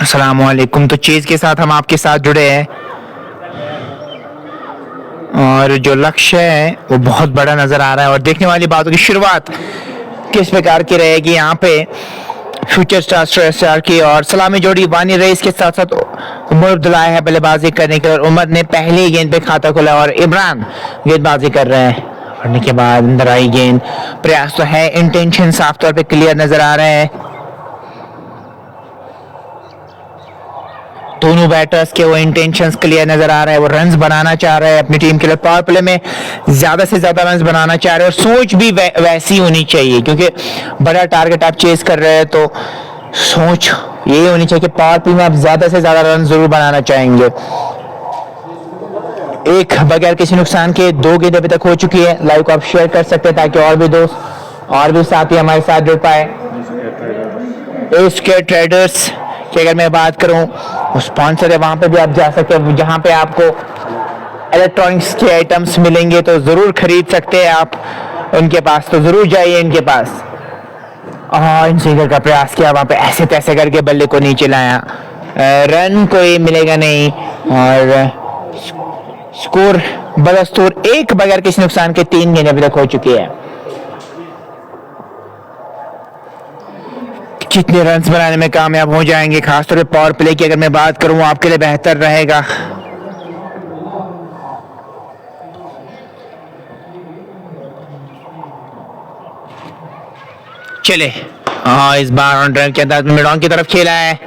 अस्सलामुअलैकुम। तो चीज़ के साथ हम आपके साथ जुड़े हैं और जो लक्ष्य है वो बहुत बड़ा नज़र आ रहा है और देखने वाली बातों की शुरुआत किस प्रकार की रहेगी यहाँ पे फ्यूचर स्टार की और सलामी जोड़ी वानी रईस के साथ साथ उमर अब्दुल्ला है बल्लेबाजी करने के लिए और उमर ने पहले गेंद पे खाता खोला और इमरान गेंदबाजी कर रहे हैं। पढ़ने के बाद अंदर आई गेंद, प्रयास तो है, इंटेंशन साफ तौर पे क्लियर नजर आ रहे हैं। दोनों बैटर्स के वो इंटेंशंस क्लियर नजर आ रहे हैं, वो रन्स बनाना चाह रहे हैं अपनी टीम के लिए, पावर प्ले में ज्यादा से ज्यादा रन्स बनाना चाह रहे हैं और सोच भी वैसी होनी चाहिए क्योंकि बड़ा टारगेट आप चेस कर रहे हैं तो सोच यही होनी चाहिए कि पावर प्ले में आप ज्यादा से ज्यादा रन जरूर बनाना चाहेंगे। एक बगैर किसी नुकसान के 2 गेंद अभी तक हो चुकी है। लाइव को आप शेयर कर सकते हैं ताकि और भी दोस्त और भी साथी हमारे साथ जुड़ पाए। एस्के ट्रेडर्स की अगर मैं बात करूं, वो स्पॉन्सर है, वहां पे भी आप जा सकते हैं जहां पे आपको इलेक्ट्रॉनिक्स के आइटम्स मिलेंगे तो जरूर खरीद सकते हैं आप उनके पास, तो जरूर जाइए इनके पास। इन सिंगर का प्रयास किया, वहां पे ऐसे तैसे करके बल्ले को नीचे लाया, रन कोई मिलेगा नहीं और स्कोर बदस्तूर 1 बगैर किसी नुकसान के 3 गेंद अभी तक हो चुकी है। कितने रन्स बनाने में कामयाब हो जाएंगे, खासतौर पे पावर प्ले की अगर मैं बात करूं आपके लिए बेहतर रहेगा। चले इस बार ऑन ड्राइव के अंदाज में मिडॉन की तरफ खेला है,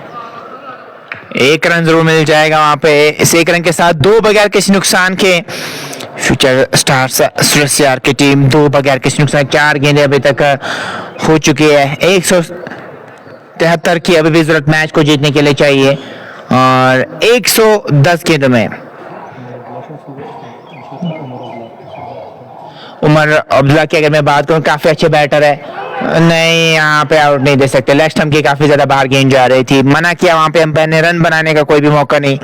1 रन जरूर मिल जाएगा वहां पे। इस 1 रन के साथ 2 बगैर किसी नुकसान के फ्यूचर स्टार्स सुरसियार की टीम 2 बगैर किसी नुकसान 4 गेंदें अभी तक हो चुकी है। 173 की अभी भी जरूरत मैच को जीतने के लिए चाहिए और 110 गेंदों में उमर अब्दुल्ला की अगर मैं बात करूं काफी अच्छे बैटर है, नहीं यहाँ पे आउट नहीं दे सकते। लेग स्टंप की काफी ज्यादा बाहर गेंद जा रही थी, मना किया वहां पे अंपायर ने, रन बनाने का कोई भी मौका नहीं।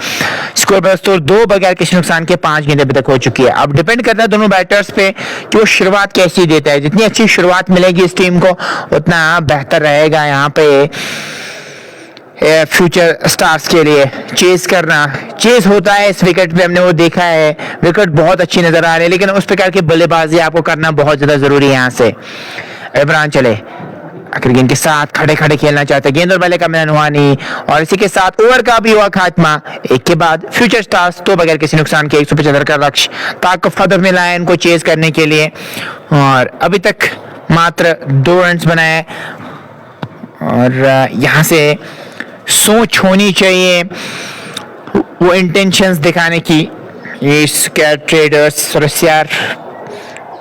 स्कोर बस तो 2 बगैर किसी नुकसान के 5 गेंदें अभी तक हो चुकी है। अब डिपेंड करता है दोनों बैटर्स पे कि वो शुरुआत कैसी देता है। जितनी अच्छी शुरुआत मिलेगी इस टीम को उतना बेहतर रहेगा यहाँ पे फ्यूचर स्टार्स के लिए। चेस करना, चेस होता है इस विकेट पे, हमने वो देखा है, विकेट बहुत अच्छी नजर आ रही है लेकिन उस प्रकार की बल्लेबाजी आपको करना बहुत ज्यादा जरूरी है। यहाँ से इमरान चले आखिर गेंद के साथ खड़े खड़े खेलना चाहते, गेंद और बल्ले का मिलन हुआ नहीं और इसी के साथ ओवर का भी हुआ खात्मा। एक के बाद फ्यूचर स्टार्स 2 बगैर किसी नुकसान के 175 का लक्ष्य ताकत हदफ में लाया इनको चेस करने के लिए और अभी तक मात्र 2 रन बनाए और यहाँ से सोच होनी चाहिए वो इंटेंशंस दिखाने की। ये ट्रेडर्स सुरसियार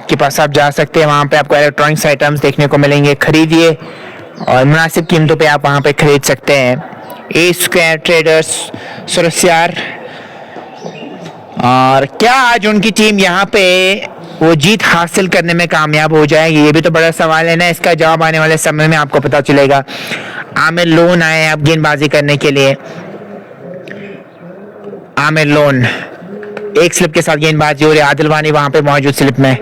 के पास आप जा सकते हैं, वहां पे आपको इलेक्ट्रॉनिक्स आइटम्स देखने को मिलेंगे, खरीदिए और मुनासिब कीमतों पे आप वहां पे खरीद सकते हैं। ए स्क्वायर ट्रेडर्स सुरसियार। और क्या आज उनकी टीम यहाँ पे वो जीत हासिल करने में कामयाब हो जाएगी, ये भी तो बड़ा सवाल है ना। इसका जवाब आने वाले समय में आपको पता चलेगा। आमिर लोन आए आप गेंदबाजी करने के लिए, आमिर लोन 1 स्लिप के साथ गेंदबाजी हो रही है, आदिल वानी वहां पे मौजूद स्लिप में।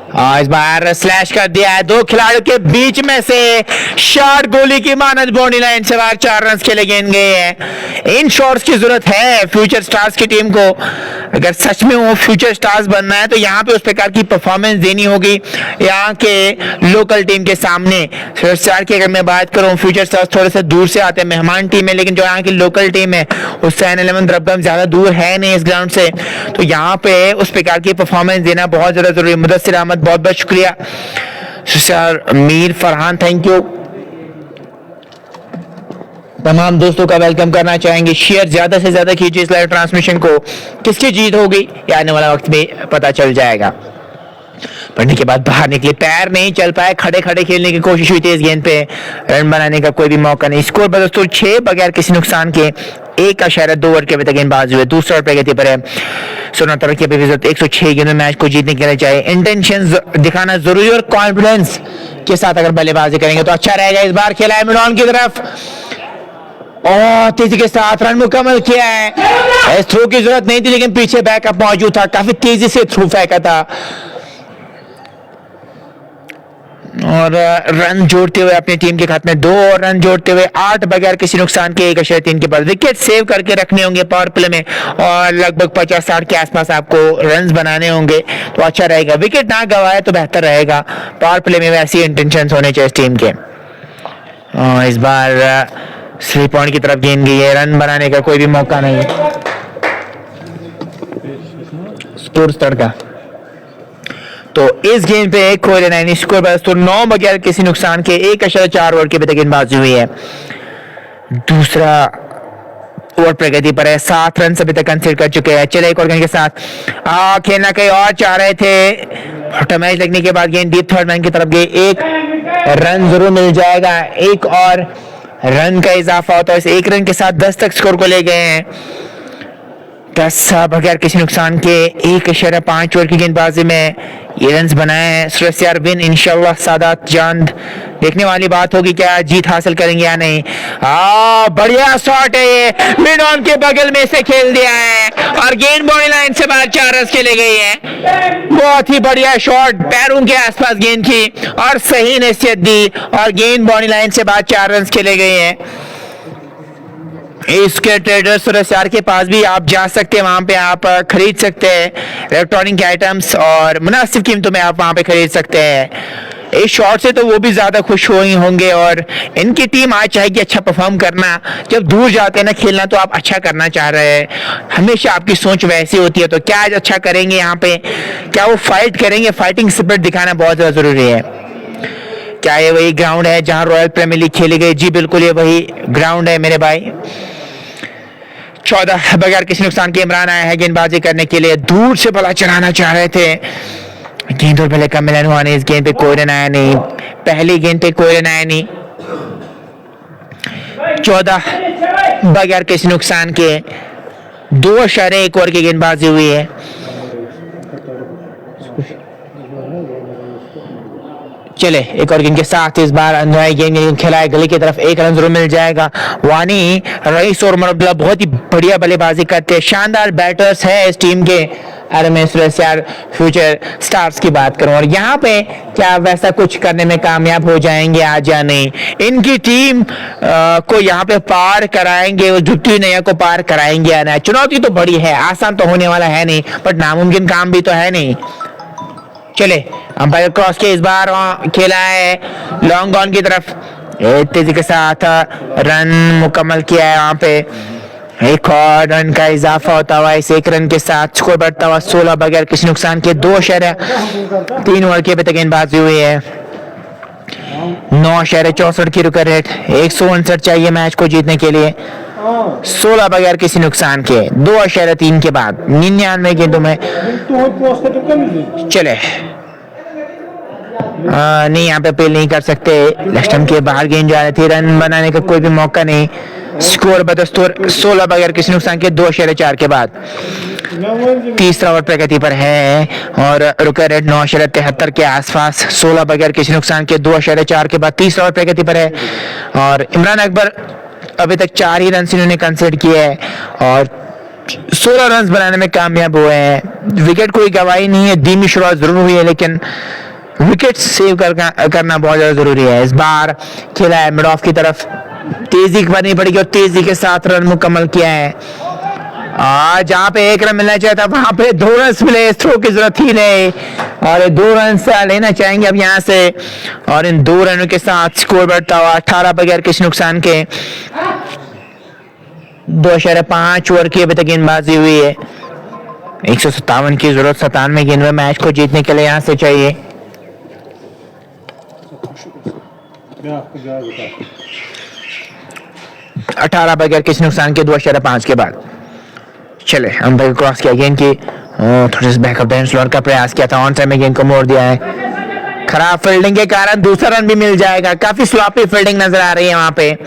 इस बार स्लैश कर दिया है, 2 खिलाड़ियों के बीच में से शॉट, गोली की मानद बाउंड्री लाइन से बाहर 4 रन के लिए गेंद गए हैं। इन शॉट्स की जरूरत है फ्यूचर स्टार्स की टीम को, अगर सच में वो फ्यूचर स्टार्स बनना है तो यहाँ पे उस प्रकार की परफॉर्मेंस देनी होगी यहाँ के लोकल टीम के सामने। सुरसियार की अगर मैं बात करूँ, फ्यूचर स्टार्स थोड़े से दूर से आते हैं, मेहमान टीम है, लेकिन जो यहाँ की लोकल टीम है हुसैन 11 द्रबगम ज्यादा दूर है नहीं इस ग्राउंड से, तो यहाँ पे उस प्रकार की परफॉर्मेंस देना बहुत ज्यादा जरूरी है। मुदस्सिर अहमद बहुत बहुत शुक्रिया, sir Mir Farhan thank you. तमाम दोस्तों का वेलकम करना चाहेंगे, शेयर ज्यादा से ज्यादा कीजिए इस लाइव ट्रांसमिशन को। किसकी जीत होगी ये आने वाला वक्त में पता चल जाएगा। पढ़ने के बाद बाहर निकले, पैर नहीं चल पाए, खड़े खड़े खेलने की कोशिश हुई थी इस गेंद पे, रन बनाने का कोई भी मौका नहीं। स्कोर बदस्तूर 6 बगैर किसी नुकसान के 1.2 ओवर के अभी तक गेंदबाज हुए, दूसरा प्रगति पर है। 69 की अभी 106 गेंदों में मैच को जीतने के लिए चाहिए। इंटेंशन दिखाना जरूरी और कॉन्फिडेंस के साथ अगर बल्लेबाजी करेंगे तो अच्छा रहेगा। इस बार खेला है मिडॉन की तरफ और तेजी के साथ रन मुकम्मल किया है। इस थ्रो की जरूरत नहीं थी लेकिन पीछे बैकअप मौजूद था, काफी तेजी से थ्रू फेंका था। और रन जोड़ते हुए अपनी टीम के खाते में 2 और रन जोड़ते हुए 8 बगैर किसी नुकसान के 1.3 के बाद विकेट सेव करके रखने होंगे पावर प्ले में और लगभग 50-60 के आसपास आपको रन्स बनाने होंगे तो अच्छा रहेगा। विकेट ना गवाए तो बेहतर रहेगा। पावर प्ले में वैसी इंटेंशंस होने चाहिए इस टीम के। इस बार 3 पॉइंट की तरफ गेंद गई है, रन बनाने का कोई भी मौका नहीं है। स्कोर तड़का तो इस गेम पे कोहली ने स्कोर पर तो 9 बगैर किसी नुकसान के 1.4 ओवर की गेंदबाजी हुई है। दूसरा ओवर प्रगति पर है, 7 रन अभी तक कंसीड कर चुके हैं। चले एक और गेंद के साथ खेलना कहीं और चाह रहे थे, मैच लगने के बाद गेंद डीप थर्ड मैन की तरफ गई। 1 रन जरूर मिल जाएगा, 1 और रन का इजाफा होता है। इस 1 रन के साथ 10 तक स्कोर को ले गए हैं। 10 बगैर किसी नुकसान के 1.5 ओवर की गेंदबाजी में ये रन्स बनाए हैं। सुरस्यार विन इंशाल्लाह सादात चांद। देखने वाली बात होगी क्या जीत हासिल करेंगे या नहीं। बढ़िया शॉट है, ये मिड ऑन के बगल में से खेल दिया है और गेंद बाउंड्री लाइन से बाहर 4 रन खेले गए हैं। बहुत ही बढ़िया शॉट, पैरों के आसपास गेंद की और सही नसीहत दी और गेंद बाउंड्री लाइन से बाहर 4 रन खेले गए हैं। इसके ट्रेडर्स सुरस्यार के पास भी आप जा सकते हैं, वहां पे आप खरीद सकते हैं इलेक्ट्रॉनिक आइटम्स और मुनासिब कीमतों में आप वहां पे खरीद सकते हैं। इस शॉट से तो वो भी ज्यादा खुश हुए होंगे और इनकी टीम आज चाहेगी अच्छा परफॉर्म करना। जब दूर जाते हैं ना खेलना तो आप अच्छा करना चाह रहे हैं, हमेशा आपकी सोच वैसी होती है। तो क्या आज अच्छा करेंगे यहाँ पे, क्या वो फाइट करेंगे, फाइटिंग स्पिरिट दिखाना बहुत ज्यादा जरूरी है। क्या ये वही ग्राउंड है जहां रॉयल प्रीमियर लीग खेली गई? जी बिल्कुल, ये वही ग्राउंड है मेरे भाई। 14 बगैर किसी नुकसान के इमरान आया है गेंदबाजी करने के लिए। दूर से भला चलाना चाह रहे थे, गेंद और भले का मिलन हुआ नहीं। इस गेंद पे कोई रन आया नहीं, पहली गेंद पे कोई रन आया नहीं। 14 बगैर किसी नुकसान के 2.1 ओवर की गेंदबाजी हुई है। चले एक और गेंद के साथ इस बार अंधुआई गेंद खेला है गली की तरफ, 1 रन जरूर मिल जाएगा। वानी, रईस और उमर अब्दुल्ला बहुत ही बढ़िया बल्लेबाजी करते हैं, शानदार बैटर्स है इस टीम के। अरे मैं सुरस्यार फ्यूचर स्टार्स की बात करूं और यहाँ पे क्या वैसा कुछ करने में कामयाब हो जाएंगे आज या नहीं? इनकी टीम को यहाँ पे पार कराएंगे, वो झुकी नैया को पार कराएंगे या नहीं? चुनौती तो बड़ी है, आसान तो होने वाला है नहीं, बट नामुमकिन काम भी तो है नहीं। चले अंपायर क्रॉस के इस बार खेला है लॉन्ग ऑन की तरफ, तेजी के साथ रन मुकम्मल किया है। वहां पे 1 और रन का इजाफा होता हुआ इस 1 रन के साथ स्कोर बढ़ता हुआ 16 बगैर किसी नुकसान के 2.3 ओवर की गेंदबाजी हुई है। 9.64 की रुका रेट, 159 चाहिए मैच को जीतने के लिए। 16 बगैर किसी नुकसान के 2.3 के बाद 99 गेंदों में। चले नहीं, यहाँ पे अपील नहीं कर सकते, लेफ्ट के बाहर गेंद जा रही थी, रन बनाने का कोई भी मौका नहीं। स्कोर बदस्तूर 16 बगैर किसी नुकसान के 2.4 के बाद। तीसरा ओवर प्रगति पर है और रुका रेट 9.73 के आसपास। 16 बगैर किसी नुकसान के 2.4 के बाद तीसरा ओवर प्रगति पर है और इमरान अकबर अभी तक 4 ही रन इन्होंने कंसीडर किए हैं और 16 रन बनाने में कामयाब हुए हैं। विकेट कोई गवाही नहीं है, धीमी शुरुआत जरूर हुई है लेकिन विकेट सेव करना बहुत ज्यादा जरूरी है। इस बार खेला है मिड ऑफ की तरफ, तेजी करनी पड़ेगी और तेजी के साथ रन मुकम्मल किया है। जहां पे 1 रन मिलना चाहिए था वहां पे 2 रन मिले, थ्रो की जरूरत ही नहीं और 2 रन लेना चाहेंगे अब यहां से और इन 2 रनों के साथ स्कोर बढ़ता हुआ 18 बगैर किसी नुकसान के 2.5 ओवर की अभी तक गेंदबाजी हुई है। 157 की जरूरत 97 गेंद में मैच को जीतने के लिए यहां से चाहिए। 18 बगैर किसी नुकसान के 2.5 के बाद। चले अंपायर क्रॉस किया गेंद की, थोड़े से बैकअप डाउन स्लोअर का प्रयास किया था, ऑन टाइम में गेंद को मोड़ दिया है। खराब फील्डिंग के कारण दूसरा रन भी मिल जाएगा। काफी स्लॉपी फील्डिंग नजर आ रही है वहां पे,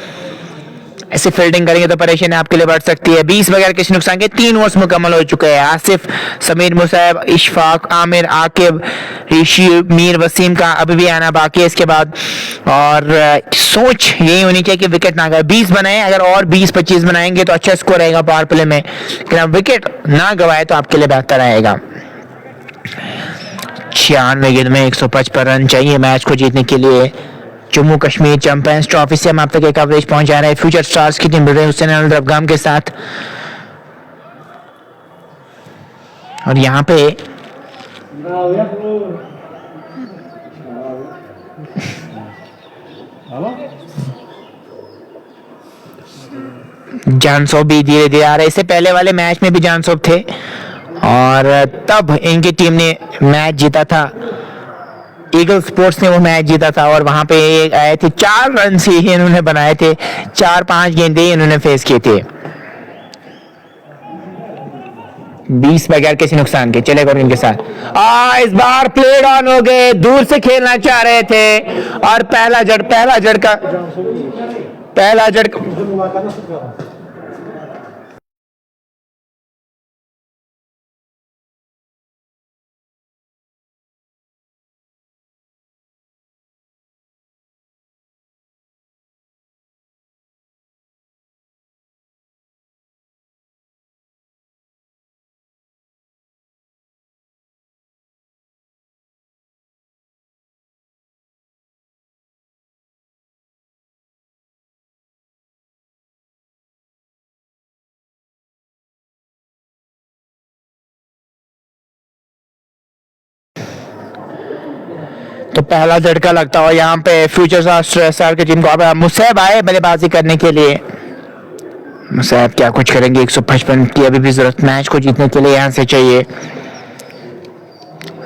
ऐसे फील्डिंग करेंगे तो परेशानी आपके लिए बढ़ सकती है। 20 बगैर किसी नुकसान के 3 ओवर्स मुकम्मल हो चुके हैं। आसिफ, समीर मुसैब, इशफाक, आमिर, आकिब, ऋषि, मीर वसीम का अभी भी आना बाकी है इसके बाद और सोच यही होनी चाहिए कि विकेट ना गए। 20 बनाए, अगर और 20-25 बनाएंगे तो अच्छा स्कोर रहेगा पावर प्ले में, लेकिन विकेट ना गवाए तो आपके लिए बेहतर रहेगा। 96 गेंद में 155 रन चाहिए मैच को जीतने के लिए। जम्मू कश्मीर चैंपियंस ट्रॉफी से हम आप तक एक कवरेज पहुंचा रहे हैं फ्यूचर स्टार्स की टीम हुसैन अफगाम के साथ। और यहाँ पे जानसोब भी धीरे धीरे आ रहे। इससे पहले वाले मैच में भी जानसोब थे और तब इनकी टीम ने मैच जीता था। ईगल स्पोर्ट्स ने वो मैच जीता था और वहां पे आए थे 4 रन ही इन्होंने बनाए थे, 4-5 गेंदे इन्होंने फेस किए थे 20 बगैर किसी नुकसान के। चलेगा इनके साथ इस बार प्लेड ऑन हो गए, दूर से खेलना चाह रहे थे और पहला झटका तो पहला झटका लगता हो यहाँ पे फ्यूचर स्टार की टीम को। मुसैब आए बल्लेबाजी करने के लिए। मुसैब क्या कुछ करेंगे, 155 की अभी भी जरूरत मैच को जीतने के लिए यहाँ से चाहिए।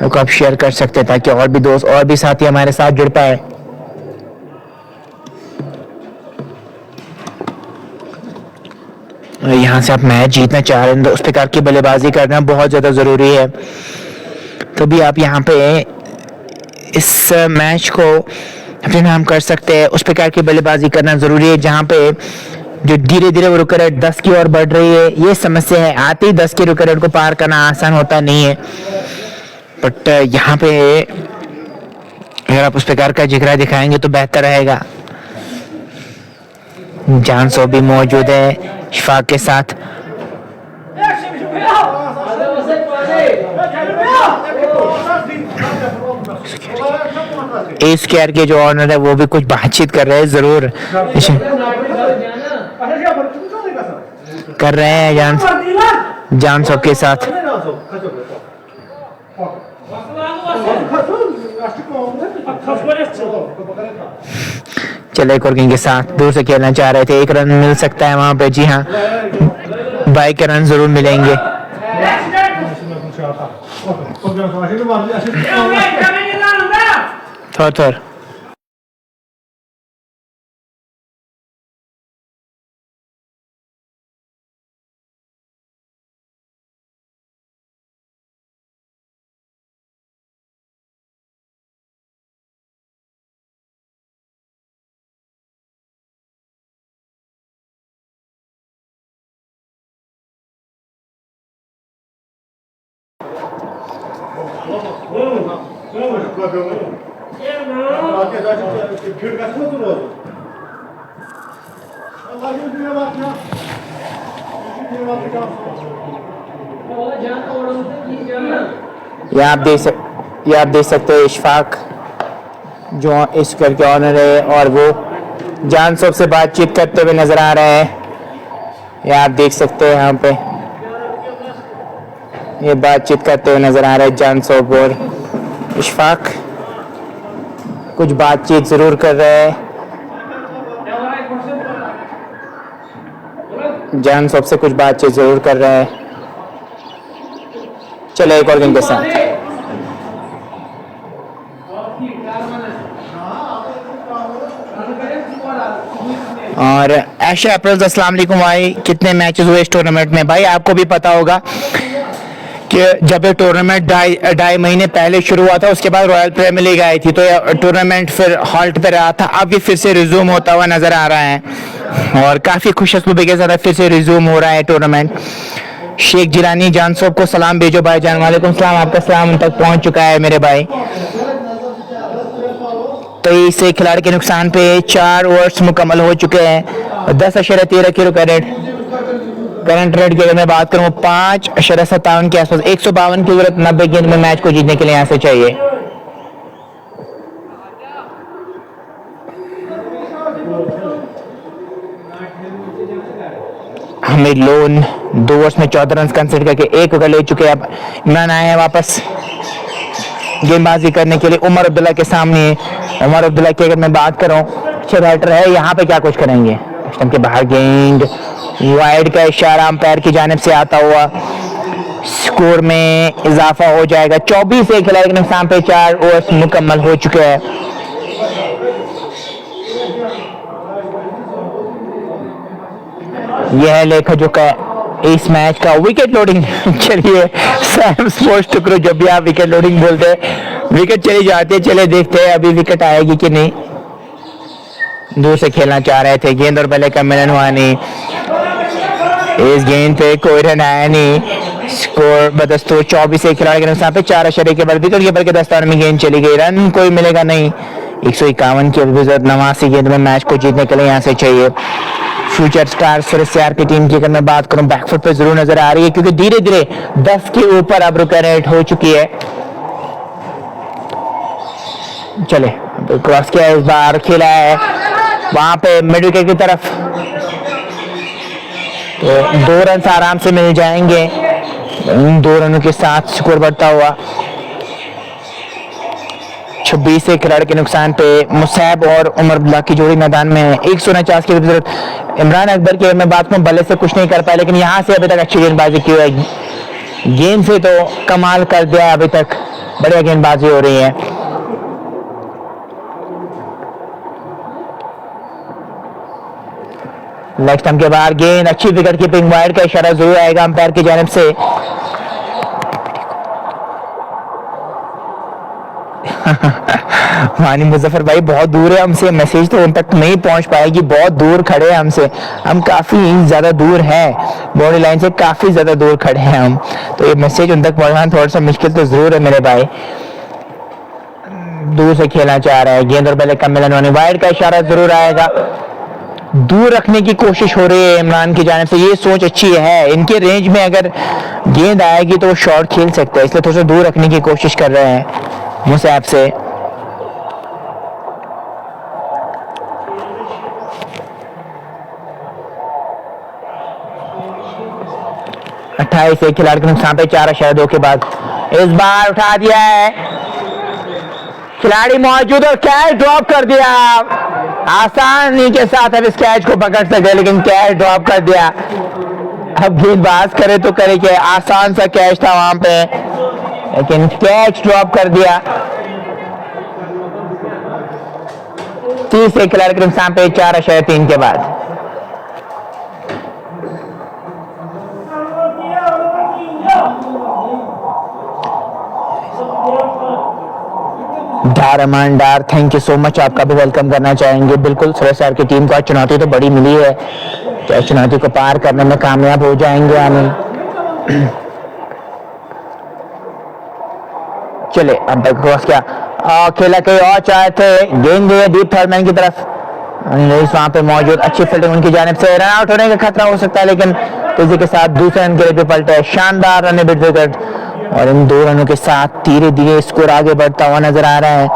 तो आप शेयर कर सकते हैं ताकि और भी दोस्त और भी साथी हमारे साथ जुड़ पाए। यहाँ से आप मैच जीतना चाह रहे हैं तो उस प्रकार की बल्लेबाजी करना बहुत ज्यादा जरूरी है। तो भी आप यहाँ पे इस मैच को अपने नाम कर सकते हैं। उस प्रकार की बल्लेबाजी करना जरूरी है जहाँ पे जो धीरे धीरे वो रुक रेट 10 की ओर बढ़ रही है। ये समस्या है, आते ही 10 के रुक रेट को पार करना आसान होता नहीं है। बट यहाँ पे अगर आप उस प्रकार का जिगरा दिखाएंगे तो बेहतर रहेगा। जानसो भी मौजूद है इशफाक के साथ। एस केयर के जो ऑनर है वो भी कुछ बातचीत कर रहे हैं, जरूर कर रहे हैं जानसो के साथ। चले कोर्किंग के साथ दूर से खेलना चाह रहे थे, 1 रन मिल सकता है वहां पे। जी हाँ, 22 के रन जरूर मिलेंगे। थोड़ा ये आप देख सकते हो इशफाक जो इस घर के ऑनर है और वो जानसोब से बातचीत करते हुए नजर आ रहे हैं। ये आप देख सकते हैं यहाँ पे ये बातचीत करते हुए नजर आ रहे हैं जानसोब और इशफाक। कुछ बातचीत जरूर कर रहे हैं, जानसोब से कुछ बातचीत जरूर कर रहे हैं। चलो एक और गेंद के साथ और ऐशा अप्रैल अस्सलाम वालेकुम भाई। कितने मैचेस हुए इस टूर्नामेंट में? भाई आपको भी पता होगा कि जब ये टूर्नामेंट ढाई महीने पहले शुरू हुआ था, उसके बाद रॉयल प्रीमियर लीग आई थी तो ये टूर्नामेंट फिर हॉल्ट पे रहा था। अब ये फिर से रिज्यूम होता हुआ नजर आ रहा है और काफी खुशखबरी के साथ फिर से रिज्यूम हो रहा है टूर्नामेंट। शेख जिलानी जानसोब को सलाम भेजो भाई जान। वालेकुम सलाम, आपका सलाम उन तक पहुंच चुका है मेरे भाई। तो इससे खिलाड़ी के नुकसान पे 4 ओवर्स मुकम्मल हो चुके हैं। 10.13 की रुक रेट करंट रेट की अगर मैं बात करूं 5.57 के आसपास, 152 की जरूरत 90 गेंद में मैच को जीतने के लिए यहां से चाहिए। हमीद लोन 2 ओवर्स में 14 रन कंसीडर करके 1 विकेट ले चुके हैं। अब इमरान आए हैं वापस गेंदबाजी करने के लिए उमर अब्दुल्ला के सामने। उमर अब्दुल्ला की अगर मैं बात करूं, अच्छे बैटर है, यहाँ पे क्या कुछ करेंगे। स्टंप के बाहर गेंद, वाइड का इशारा अंपायर की जानिब से आता हुआ, स्कोर में इजाफा हो जाएगा। 24 एक खिलाड़ी के नुकसान पे 4 ओवर्स मुकम्मल हो चुके हैं। यह लेखा जो का इस मैच का विकेट लोडिंग। चलिए सैम स्पोर्ट्स टुकड़ो, जब भी आप विकेट लोडिंग बोलते हैं विकेट चली जाती है। चले देखते हैं अभी विकेट आएगी कि नहीं। दूर से खेलना चाह रहे थे, गेंद और बल्ले का मिलन हुआ नहीं। इस गेंद पे कोई रन आया नहीं। स्कोर बदस्तूर 24 एक खिलाड़ी के नुकसान पे 4 अशरे के बाद विकेट कीपर के दस्ताने में गेंद चली गई। रन कोई मिलेगा नहीं। 151 की जरूरत 89 गेंद में मैच को जीतने के लिए यहां से चाहिए। फ्यूचर स्टार्स फिर की टीम की अगर मैं बात करूं, बैकफुट पे जरूर नजर आ रही है क्योंकि धीरे धीरे 10 के ऊपर अब रुक रेट हो चुकी है। चले क्रॉस किया, इस बार खेला है वहां पे मिड विकेट की तरफ, तो 2 रन आराम से मिल जाएंगे। इन 2 रनों के साथ स्कोर बढ़ता हुआ 26 एक खिलाड़ी के नुकसान पे मुसैब और उमर अब्दुल्ला की जोड़ी मैदान में है। 149 की जरूरत। इमरान अकबर की मैं बात करूं, बल्ले से कुछ नहीं कर पाए, लेकिन यहां से अभी तक अच्छी गेंदबाजी की है। गेंद से तो कमाल कर दिया, अभी तक बढ़िया गेंदबाजी हो रही है। लेग स्टंप के बाहर गेंद, अच्छी विकेट कीपिंग, वाइड का इशारा जरूर आएगा अंपायर की जानिब से। मानी मुजफ्फर भाई बहुत दूर है हमसे, मैसेज तो उन तक नहीं पहुंच पाएगी, बहुत दूर खड़े हैं हमसे, हम काफी ज्यादा दूर हैं, बॉर्डर लाइन से काफी ज्यादा दूर खड़े हैं हम, तो ये मैसेज उन तक पहुंचाना थोड़ा सा मुश्किल तो जरूर है मेरे भाई। दूर से खेलना चाह रहा है, गेंद और बल्ले का मिलन होने, वाइड का इशारा जरूर आएगा। दूर रखने की कोशिश हो रही है इमरान की जानिब से, ये सोच अच्छी है। इनके रेंज में अगर गेंद आएगी तो वो शॉट खेल सकते हैं, इसलिए थोड़ा सा दूर रखने की कोशिश कर रहे हैं मुसैब से। अट्ठाईस एक खिलाड़ी के नुकसान पे 4.2 के बाद इस बार उठा दिया है, खिलाड़ी मौजूद और कैच ड्रॉप कर दिया। आसानी के साथ अब इस कैच को पकड़ सकते, लेकिन कैच ड्रॉप कर दिया। अब गेंदबाज करे तो करे क्या, आसान सा कैच था वहां पे, लेकिन कैच ड्रॉप कर दिया। 30 एक खिलाड़ी के नुकसान पे 4.3 के बाद। रहमान डार, थैंक यू सो मच, आपका भी वेलकम करना चाहेंगे। बिल्कुल सुरेश सर की टीम को चुनौती तो बड़ी मिली है, तो चुनौती को पार करने में कामयाब हो जाएंगे आमिर। चले अब क्रॉस क्या खेला, कहीं और चाहे थे, गेंद डीप थर्डमैन की तरफ, वहां पे मौजूद, अच्छी फील्डिंग उनकी जानिब से, रन आउट होने का खतरा हो सकता है, लेकिन तेजी के साथ दूसरे रन के लिए पलटे, शानदार रन विकेट, और इन 2 रनों के साथ धीरे धीरे स्कोर आगे बढ़ता हुआ नजर आ रहा है।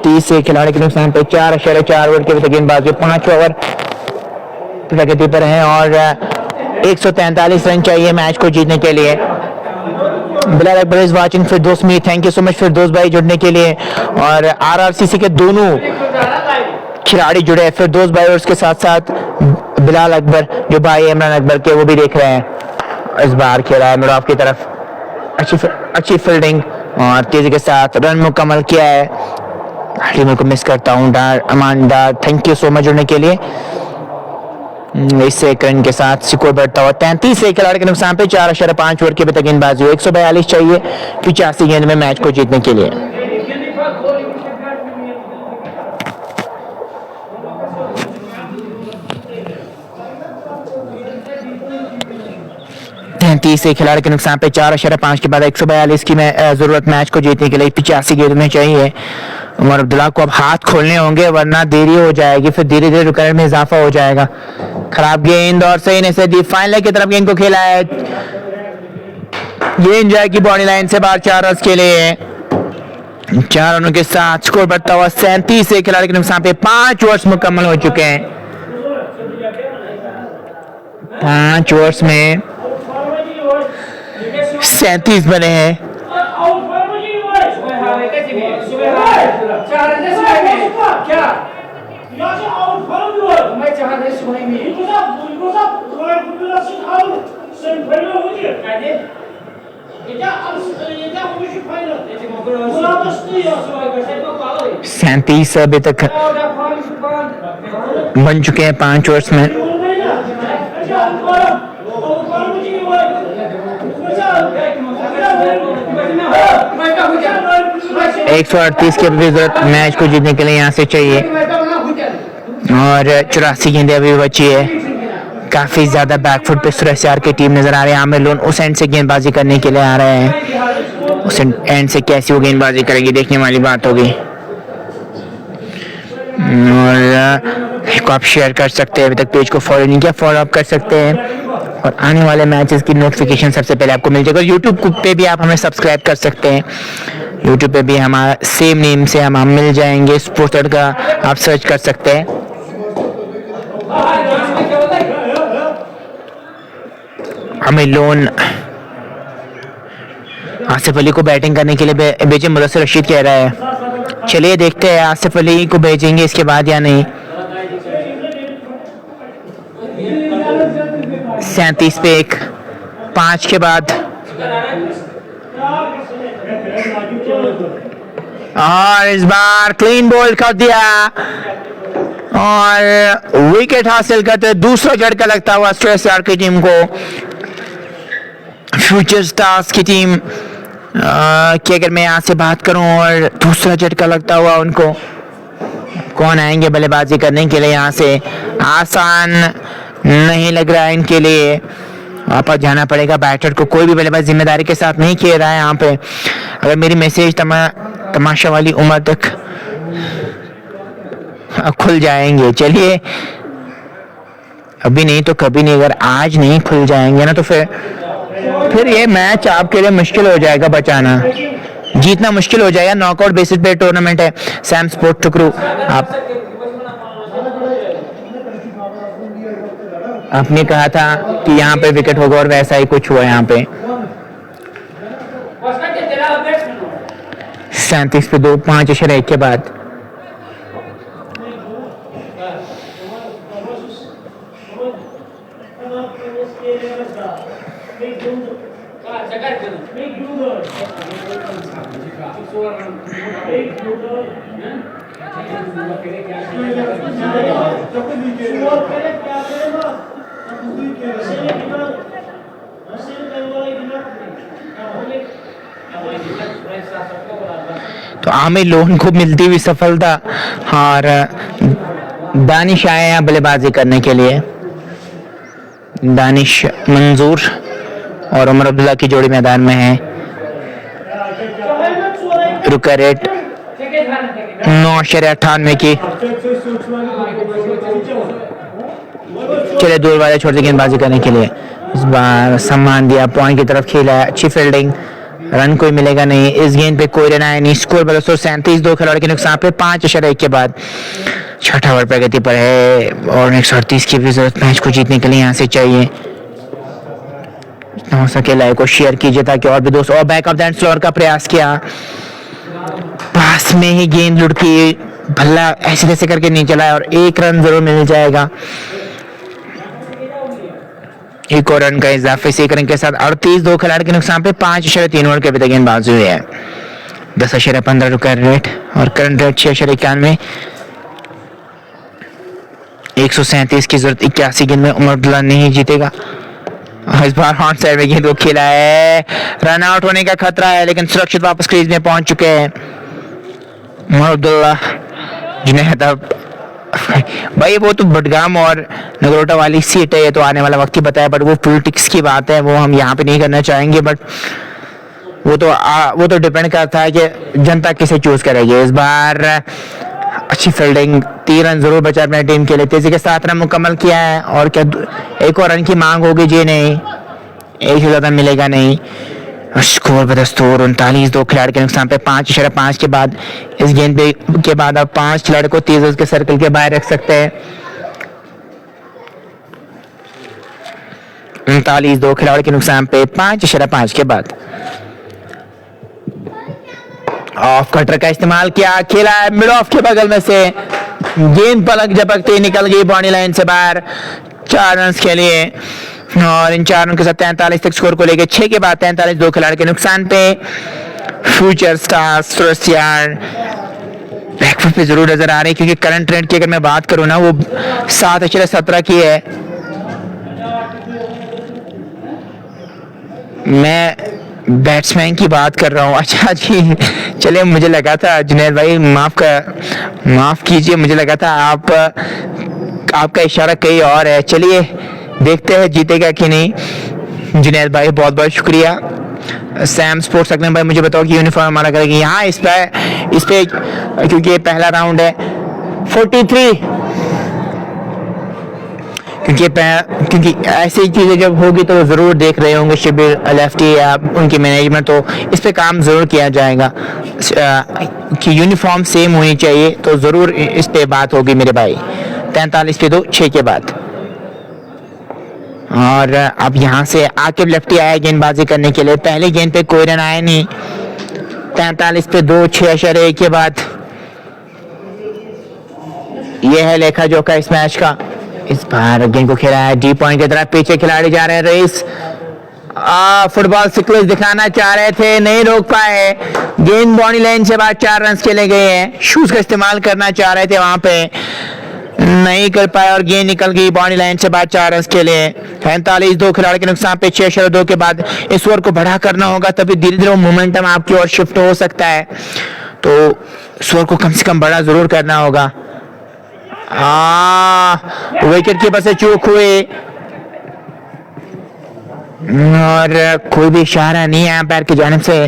30 से खिलाड़ी के नुकसान पे 4.4 ओवर के गेंदबाजी, 5 ओवर प्रगति पर हैं और 143 रन चाहिए मैच को जीतने के लिए। बिलाल अकबर इज वाचिंग, फिरदौस मी, thank you so much Firdaus भाई जुड़ने के लिए, और आरआरसीसी के दोनों खिलाड़ी जुड़े हैं, फिरदौस भाई और उसके साथ साथ बिलाल अकबर जो भाई इमरान अकबर के, वो भी देख रहे हैं। इस बार खेला है मिड ऑफ की तरफ, अच्छी फील्डिंग और तेजी के साथ रन मुकम्मल किया है। टीम को मिस करता हूँ अमान डार, थैंक यू सो मच जुड़ने के लिए। इससे एक रन के साथ स्कोर बढ़ता हुआ 33 से खिलाड़ी के नुकसान पे 4.5 ओवर के भी गेंदबाजी, 142 चाहिए 85 गेंद में मैच को जीतने के लिए। तीसरे खिलाड़ी के नुकसान पे 4.5 के बाद 142 की जरूरत मैच को जीतने के लिए, 85 गेंद में चाहिए। उमर अब्दुल्ला को अब हाथ खोलने होंगे वरना देरी हो जाएगी, फिर धीरे धीरे रुकने में इजाफा हो जाएगा। खराब गेंद और सही ने से दी, फाइनल की तरफ गेंद को खेला है, गेंद जाएगी बॉडी लाइन से बाहर 4 रन के लिए। 4 रनों के साथ स्कोर बढ़ता हुआ 37 से खिलाड़ी के नुकसान पे 5 ओवर्स मुकम्मल हो चुके हैं। 5 ओवर्स में 37 बने हैं। सैंतीस अभी तक बन चुके हैं 5 ओवर्स में। एक 138 की जरूरत मैच को जीतने के लिए यहाँ से चाहिए और 84 गेंदें अभी बची है। काफी ज्यादा बैकफुट पे सुरेश यार की टीम नजर आ रही है। आमिर लोन उस एंड से गेंदबाजी करने के लिए आ रहे हैं, उस एंड से कैसी वो गेंदबाजी करेंगे देखने वाली बात होगी। और आप शेयर कर सकते हैं, अभी तक पेज को फॉलो नहीं किया फॉलो अप कर सकते हैं और आने वाले मैचेस की नोटिफिकेशन सबसे पहले आपको मिल जाएगा। यूट्यूब पे भी आप हमें सब्सक्राइब कर सकते हैं, यूट्यूब पे भी हमारा सेम नेम से हम मिल जाएंगे, स्पोर्ट्स तड़का आप सर्च कर सकते हैं। हमें लोन आसिफ अली को बैटिंग करने के लिए भेजे, मुदस्सिर रशीद कह रहा है। चलिए देखते हैं आसिफ अली को भेजेंगे इसके बाद या नहीं। 37 पे 1, 5 के बाद और इस बार क्लीन बोल्ड कर दिया और विकेट हासिल करते दूसरा झटका लगता हुआ सुरेश यार की टीम को। फ्यूचर स्टार्स की टीम की अगर मैं यहाँ से बात करूं और दूसरा झटका लगता हुआ उनको, कौन आएंगे बल्लेबाजी करने के लिए यहाँ से, आसान नहीं लग रहा है इनके लिए। वापस जाना पड़ेगा बैटर को, कोई भी बल्लेबाज जिम्मेदारी के साथ नहीं खेल रहा है यहाँ पे। अगर मेरी मैसेज तमाशा वाली उम्र तक खुल जाएंगे, चलिए अभी नहीं तो कभी नहीं, अगर आज नहीं खुल जाएंगे ना तो फिर ये मैच आपके लिए मुश्किल हो जाएगा, बचाना जीतना मुश्किल हो जाएगा। नॉकआउट बेसिस पे टूर्नामेंट है सैम स्पोर्ट टुकरू। आपने कहा था कि यहाँ पे विकेट होगा और वैसा ही कुछ हुआ यहाँ पे। 37 पे 2, 5.1 के बाद तो आमिर लोन को मिलती हुई सफलता और दानिश आए हैं बल्लेबाजी करने के लिए। दानिश मंजूर और उमर अब्दुल्ला की जोड़ी मैदान में है। रुका रेट 9.98 की। चले दूर वाले छोटे गेंदबाजी करने के लिए, इस बार सम्मान दिया, पॉइंट की तरफ खेला है, अच्छी फील्डिंग, रन कोई मिलेगा नहीं। इस गेंद पे कोई रन आया नहीं। स्कोर 237, 2 खिलाड़ी के नुकसान पे 5.1 के बाद 6 ओवर प्रगति पर है और 138 की भी जरूरत मैच को जीतने के लिए यहाँ से चाहिए। हो सके लाइक को शेयर कीजिए ताकि और भी दोस्त, और बैक ऑफ द स्लोअर का प्रयास किया, पास में ही गेंद लुढ़की, भल्ला ऐसे तैसे करके नहीं चला और 1 रन जरूर मिल जाएगा। एक और रन का इजाफे से 1 रन के साथ 38, 2 खिलाड़ी के नुकसान पे 5.3 ओवर के अभी तक गेंदबाजी हुई है। 10.15 रुका रेट और करंट रेट 6.91। 137 की जरूरत 81 गेंद में उमर अब्दुल्ला नहीं जीतेगा। इस बार हॉट साइड में गेंद को खेला है, रन आउट होने का खतरा है लेकिन सुरक्षित वापस क्रीज में पहुंच चुके हैं उमर अब्दुल्ला। जिन्हें भाई वो तो बडगाम और नगरोटा वाली सीट है, ये तो आने वाला वक्त ही बताया, बट वो पॉलिटिक्स की बात है, वो हम यहाँ पे नहीं करना चाहेंगे। बट वो तो डिपेंड करता है कि जनता किसे चूज करेगी। इस बार अच्छी फील्डिंग, 3 रन जरूर बचा अपने टीम के लिए। तेजी के साथ रन मुकम्मल किया है और क्या एक और रन की मांग होगी जी? नहीं, एक से ज्यादा मिलेगा नहीं। स्कोर बदस्तूर 39, 2 खिलाड़ी के नुकसान पे 5.5 के बाद इस गेंद पे के बाद आप 5 खिलाड़ी को तेज के सर्कल के बाहर रख सकते हैं। 39, 2 खिलाड़ी के नुकसान पे 5.5 के बाद ऑफ कटर का इस्तेमाल किया, खेला है मिड ऑफ के बगल में से, गेंद पलक झपकते निकल गई बाउंड्री लाइन से बाहर। 4 रन के लिए और इन 4 रन के साथ 43 तक स्कोर को लेके 6 के बाद 43, 2 खिलाड़ी के नुकसान पे। फ्यूचर स्टार्स सुरसियार बैकफुट पे जरूर नजर आ रहे हैं क्योंकि करंट ट्रेंड की अगर मैं बात करूं ना वो 7.17 की है। मैं बैट्समैन की बात कर रहा हूँ। अच्छा जी, चलिए मुझे लगा था जुनैद भाई माफ कीजिए, मुझे लगा था आपका इशारा कहीं और है। चलिए देखते हैं जीतेगा कि नहीं। जुनैद भाई बहुत बहुत शुक्रिया। सैम स्पोर्ट्स अकरम भाई मुझे बताओ कि यूनिफॉर्म हमारा करेगी यहाँ इस पे क्योंकि ये पहला राउंड है। 43 क्योंकि ऐसी चीजें जब होगी तो जरूर देख रहे होंगे शिबिर लेफ्टी या उनकी मैनेजमेंट, तो इस पे काम जरूर किया जाएगा कि यूनिफॉर्म सेम होनी चाहिए, तो जरूर इस पे बात होगी मेरे भाई। 43 पे 2, 6 के बाद। और अब यहाँ से आकिब लेफ्टी आया गेंदबाजी करने के लिए। पहले गेंद पे कोई रन आया नहीं। 43 पे 2, 6.1 के बाद यह है लेखा जोखा इस मैच का। इस बार गेंद को खेला है डी पॉइंट की तरफ, पीछे खिलाड़ी जा रहे हैं रेस। फुटबॉल सीक्वेंस दिखाना चाह रहे थे, नहीं रोक पाए। गेंद बाउंड्री लाइन से बाद 4 रन खेले गए हैं। शूज का इस्तेमाल करना चाह रहे थे वहां पे, नहीं कर पाए और गेंद निकल गई बाउंड्री लाइन से बाद 4 रन के लिए। 45, 2 खिलाड़ी के नुकसान पे 6.2 के बाद इस ओवर को बढ़ा करना होगा, तभी धीरे धीरे मोमेंटम आपकी ओर शिफ्ट हो सकता है। तो इस ओवर को कम से कम बड़ा जरूर करना होगा। विकेट कीपर से चूक हुई और कोई भी इशारा नहीं है अंपायर की जानिब से।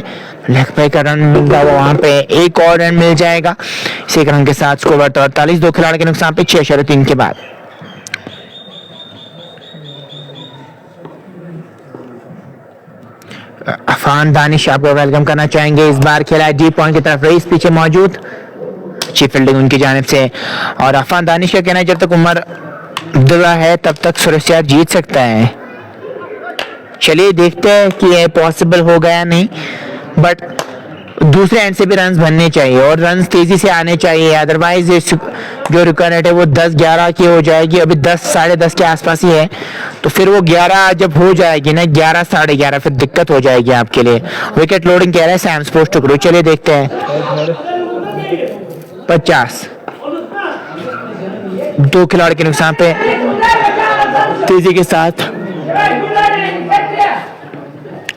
लेग पे का रन मिलता हुआ वहां पे एक और रन मिल जाएगा। इसी रन के साथ स्कोर बढ़ता है 48, 2 खिलाड़ी के नुकसान पे 6.3 के बाद। अफान दानिश आपको वेलकम करना चाहेंगे। इस बार खेला है डी पॉइंट की तरफ, रेस पीछे मौजूद, अच्छी फील्डिंग उनकी जानिब से। और अफान दानिश का कहना है जब तक उमर अब्दुल्ला है तब तक सुरसियार जीत सकता है। चलिए देखते हैं कि ये पॉसिबल होगा या नहीं, बट दूसरे एंड से भी रन्स बनने चाहिए और रन्स तेजी से आने चाहिए, अदरवाइज जो रिकॉर्ड रेट है वो 10-11 की हो जाएगी। अभी 10, 10:30 के आसपास ही है, तो फिर वो 11 जब हो जाएगी ना, 11, 11:30 फिर दिक्कत हो जाएगी आपके लिए। विकेट लोडिंग कह रहा है सैम स्पोर्ट्स टुकड़ू। चलिए देखते हैं। 50, 2 खिलाड़ी के नुकसान पे तेजी के साथ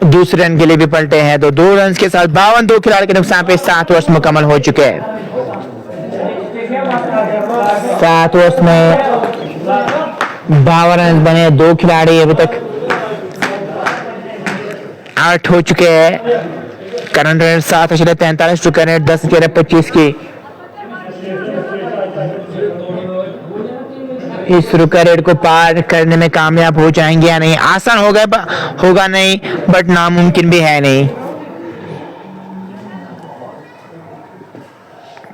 दूसरे रन के लिए भी पलटे हैं, तो 2 रन के साथ 52, 2 खिलाड़ी के नुकसान पे 7 ओवर्स मुकम्मल हो चुके हैं। 7 ओवर्स में 52 रन बने, 2 खिलाड़ी अभी तक आउट हो चुके हैं। करंट रन 7.43 टू करंट 10.25 की। इस रुकरेट को पार करने में कामयाब हो जाएंगे या नहीं? आसान होगा नहीं, बट नामुमकिन भी है नहीं।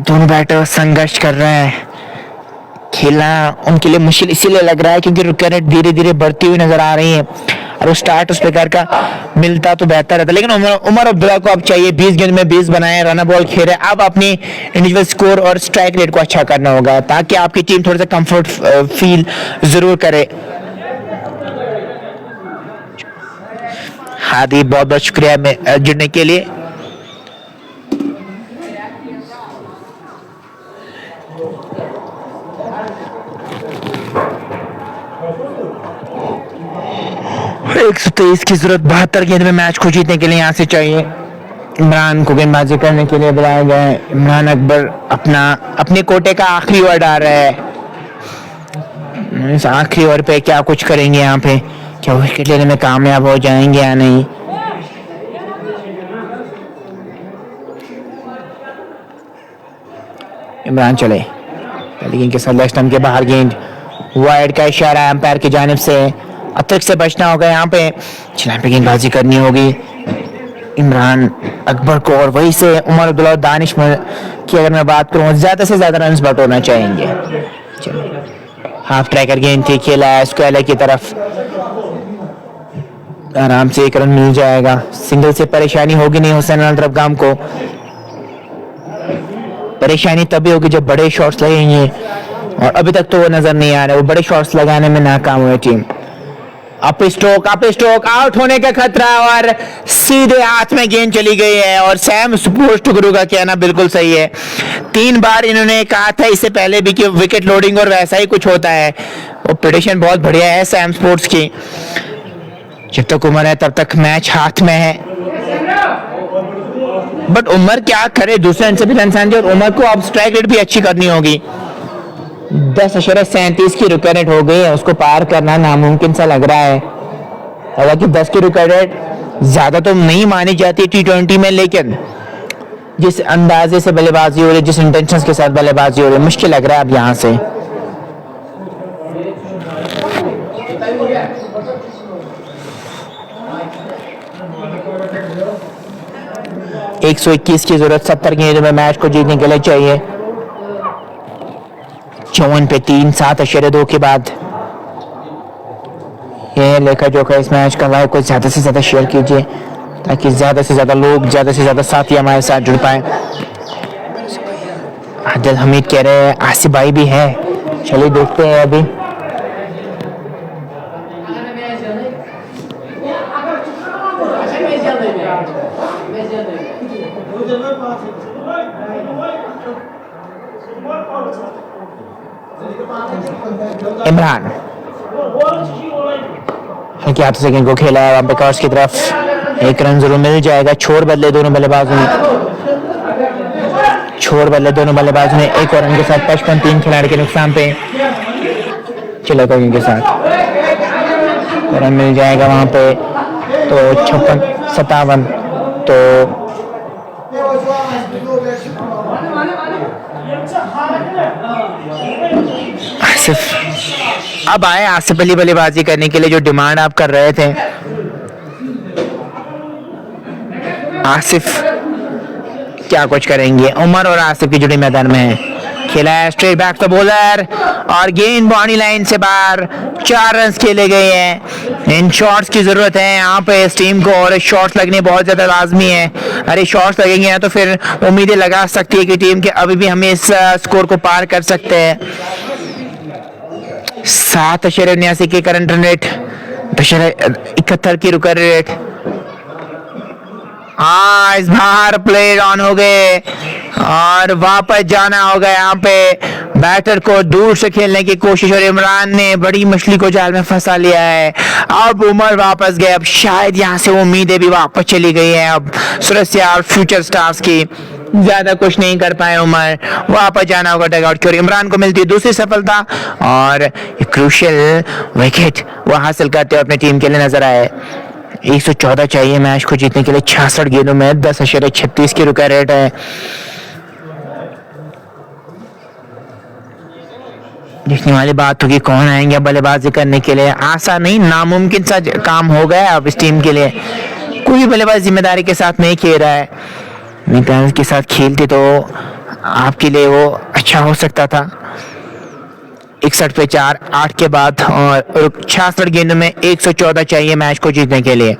दोनों बैटर संघर्ष कर रहे हैं। खेलना उनके लिए मुश्किल इसीलिए लग रहा है क्योंकि रुकरेट धीरे धीरे बढ़ती हुई नजर आ रही है और वो स्टार्ट उस प्रकार का मिलता तो बेहतर रहता। लेकिन उमर अब्दुल्ला को अब चाहिए 20 गेंद में 20 बनाए, रन बॉल खेले। अब अपनी इंडिविजुअल स्कोर और स्ट्राइक रेट को अच्छा करना होगा ताकि आपकी टीम थोड़ा सा कंफर्ट फील जरूर करे। हादी बहुत बहुत शुक्रिया जुड़ने के लिए। एक 123 की जरूरत 72 गेंद में मैच को जीतने के लिए यहाँ से चाहिए। इमरान को गेंदबाजी करने के लिए बुलाया गया है। इमरान अकबर अपने कोटे का आखिरी ओवर डाल रहा है। इस आखिरी ओवर पे क्या कुछ करेंगे यहाँ पे, क्या विकेट लेने में कामयाब हो जाएंगे या नहीं? इमरान चले, लेकिन के साथ लेग स्टंप के बाहर गेंद, वाइड का इशारा एम्पायर की जानिब से, अतिरिक्त से बचना होगा यहाँ पे, यहाँ पे गेंदबाजी करनी होगी इमरान अकबर को, और वहीं से उमर अब्दुल्ला और दानिश की अगर मैं बात करूँ ज्यादा से ज्यादा रन बटोरना चाहेंगे। चलिए, हाफ ट्रैकर गेंद थी, खेला है स्क्वायर की तरफ, आराम से 1 रन मिल जाएगा, सिंगल से परेशानी होगी नहीं हुसैन अब्राम को। परेशानी तभी होगी जब बड़े शॉट्स लगेंगे, और अभी तक तो वो नजर नहीं आ रहे, वो बड़े शॉट्स लगाने में नाकाम हुए टीम। अप स्ट्रोक आउट होने का खतरा, और सीधे हाथ में गेंद चली गई है, और सैम स्पोर्ट्स का कहना बिल्कुल सही है। 3 बार इन्होंने कहा था इससे पहले भी कि विकेट लोडिंग और वैसा ही कुछ होता है, वो प्रेडिक्शन बहुत बढ़िया है सैम स्पोर्ट्स की। जब तक उमर है तब तक मैच हाथ में है, बट उमर क्या करे, दूसरे रन से भी रन, और उमर को अब स्ट्राइक रेट भी अच्छी करनी होगी। 10.37 की रिकॉर्ड रेट हो गई है, उसको पार करना नामुमकिन सा लग रहा है। हालांकि 10 की रिकॉर्ड रेट ज्यादा तो नहीं मानी जाती T20 में, लेकिन जिस अंदाजे से बल्लेबाजी हो रही है, जिस इंटेंशन के साथ बल्लेबाजी हो रही है, मुश्किल लग रहा है अब यहाँ से। एक 121 की जरूरत 70 गेंदों में मैच को जीतने के लिए चाहिए। 54 पे 3, 7.2 के बाद ये लेखा जोखा इस मैच का लाइव को ज्यादा से ज्यादा शेयर कीजिए, ताकि ज्यादा से ज्यादा लोग, ज्यादा से ज्यादा साथी हमारे साथ जुड़ पाए। आदिल हमीद कह रहे हैं आसिफ भाई भी है, चलिए देखते हैं अभी। इमरान हल्के हाथ से गेंद को खेला है विकेट्स की तरफ, 1 रन जरूर मिल जाएगा। छोड़ बदले दोनों बल्लेबाजों ने, एक और रन के साथ 55, 3 खिलाड़ी के नुकसान पे चलेगा इनके साथ रन मिल जाएगा वहां पे, तो 56, 57, तो आसिफ अब आए, आसिफ अली बल्लेबाजी करने के लिए जो डिमांड आप कर रहे थे। आसिफ क्या कुछ करेंगे, उमर और आसिफ की जुड़ी मैदान में है, खेला है स्ट्रेट बैक टू बॉलर, और गेंद बाउंड्री लाइन से बाहर, 4 रन खेले गए हैं। इन शॉट्स की जरूरत है यहाँ पे इस टीम को, और शॉट्स लगने बहुत ज्यादा लाजमी है। अरे शॉट्स लगेंगे ना तो फिर उम्मीदें लगा सकती है कि टीम के अभी भी हमें इस स्कोर को पार कर सकते हैं। 7.79 की करंट रन रेट, 71 की रिकॉर्ड रेट। हाँ, इस बार प्ले ऑन हो गए, और वापस जाना होगा यहाँ पे बैटर को दूर से खेलने की कोशिश, और इमरान ने बड़ी मछली को जाल में फंसा लिया है। अब उमर वापस गए, अब शायद यहाँ से उम्मीदें भी वापस चली गई हैं। अब सुरसिया और फ्यूचर स्टार्स की ज्यादा कुछ नहीं कर पाए उमर, वापस जाना होगा डगआउट की ओर। इमरान को मिलती है दूसरी सफलता, और क्रूशियल विकेट वो हासिल करते हुए अपनी टीम के लिए नजर आए। 114 चाहिए मैच को जीतने के लिए, 66 गेंदों में 10.36 की रिकॉर्ड रेट है। देखने वाली बात होगी कौन आएंगे बल्लेबाजी करने के लिए। आसान नहीं, नामुमकिन सा काम हो गया अब इस टीम के लिए। कोई भी बल्लेबाज जिम्मेदारी के साथ नहीं खेल रहा है, मेहनत के साथ खेलते तो आपके लिए वो अच्छा हो सकता था। 61 पे 4, 8 के बाद, और 66 गेंदों में 114 चाहिए मैच को जीतने के लिए।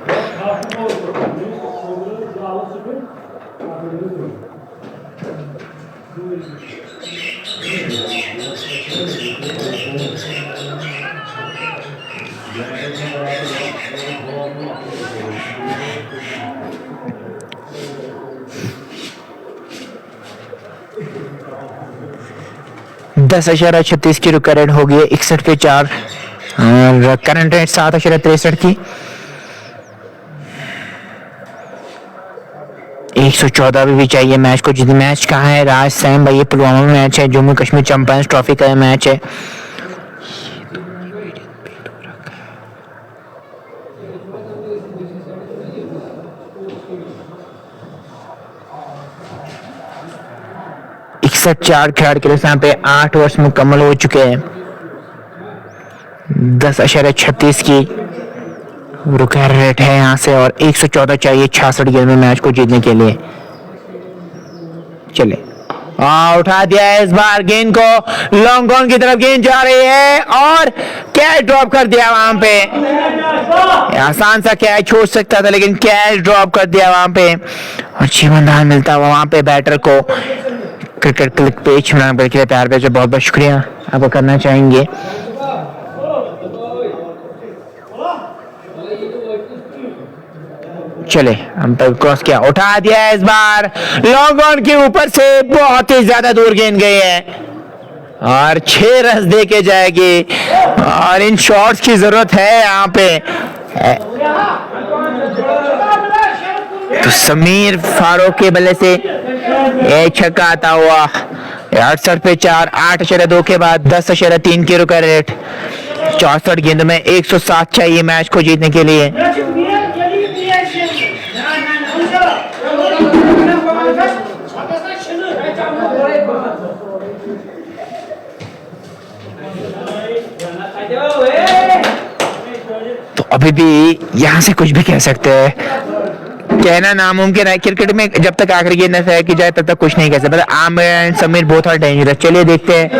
दस 10.36 की रिकॉर्ड हो गई है, 61 पे 4, और करंट रेट 7.63 की। 114 भी चाहिए मैच को जीतने। मैच कहाँ है राज सैम भाई, ये पुलवामा में मैच है, जम्मू कश्मीर चैंपियंस ट्रॉफी का मैच है। 61 खिलाड़ी के लिए यहाँ पे 8 ओवर्स मुकम्मल हो चुके हैं। 10.36 की रुका रेट है यहाँ से और 114 चाहिए 66 गेंद में मैच को जीतने के लिए। चले उठा दिया है इस बार गेंद को, लॉन्ग ऑन की तरफ गेंद जा रही है और कैच ड्रॉप कर दिया वहां पे। आसान सा कैच हो सकता था लेकिन कैच ड्रॉप कर दिया वहां पे और जीवनदान मिलता हुआ वहां पे बैटर को। क्रिकेट क्लिक पेज बनाने के लिए प्यार पे बहुत बहुत शुक्रिया आपको करना चाहेंगे। चले अंपायर क्रॉस किया, उठा दिया है इस बार, लॉन्ग ऑन के ऊपर से बहुत ही ज्यादा दूर गेंद गई है और 6 रन दे के जाएगी और इन शॉट्स की जरूरत है यहाँ पे। तो समीर फारूक के बल्ले से एक छक्का आता हुआ 68 पे 4, 8.2 के बाद 10.3 की रुका रेट। 64 गेंदों में 107 चाहिए मैच को जीतने के लिए। तो अभी भी यहां से कुछ भी कह सकते हैं, कहना नामुमकिन है। क्रिकेट में जब तक आखिरी गेंद न तय की जाए तब तक कुछ नहीं कह सकते। आमिर एंड समीर बहुत आर डेंजरस। चलिए देखते हैं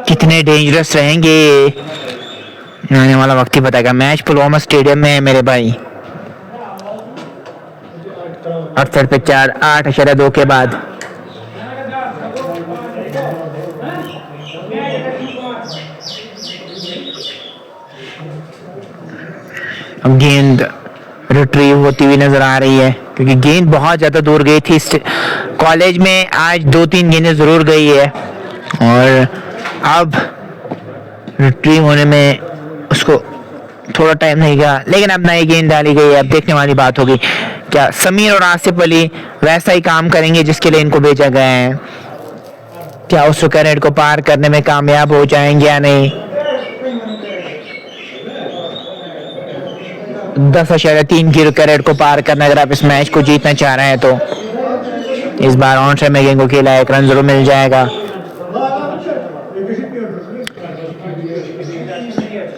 कितने डेंजरस रहेंगे, आने वाला वक्त ही बताएगा। मैच पुलवामा स्टेडियम में है मेरे भाई। 68 पे 4, 8.2 के बाद अब गेंद रिट्रीव होती हुई नजर आ रही है क्योंकि गेंद बहुत ज्यादा दूर गई थी। कॉलेज में आज 2-3 गेंदें जरूर गई है और अब रिट्रीव होने में उसको थोड़ा टाइम नहीं गया, लेकिन अब नई गेंद डाली गई है। अब देखने वाली बात होगी क्या समीर और आसिफ अली वैसा ही काम करेंगे जिसके लिए इनको भेजा गया है। क्या उस रेट को पार करने में कामयाब हो जाएंगे या नहीं। 10.3 की रेट को पार करना अगर आप इस मैच को जीतना चाह रहे हैं तो इस बार ऑन से में गेंद को खेला, 1 रन जरूर मिल जाएगा।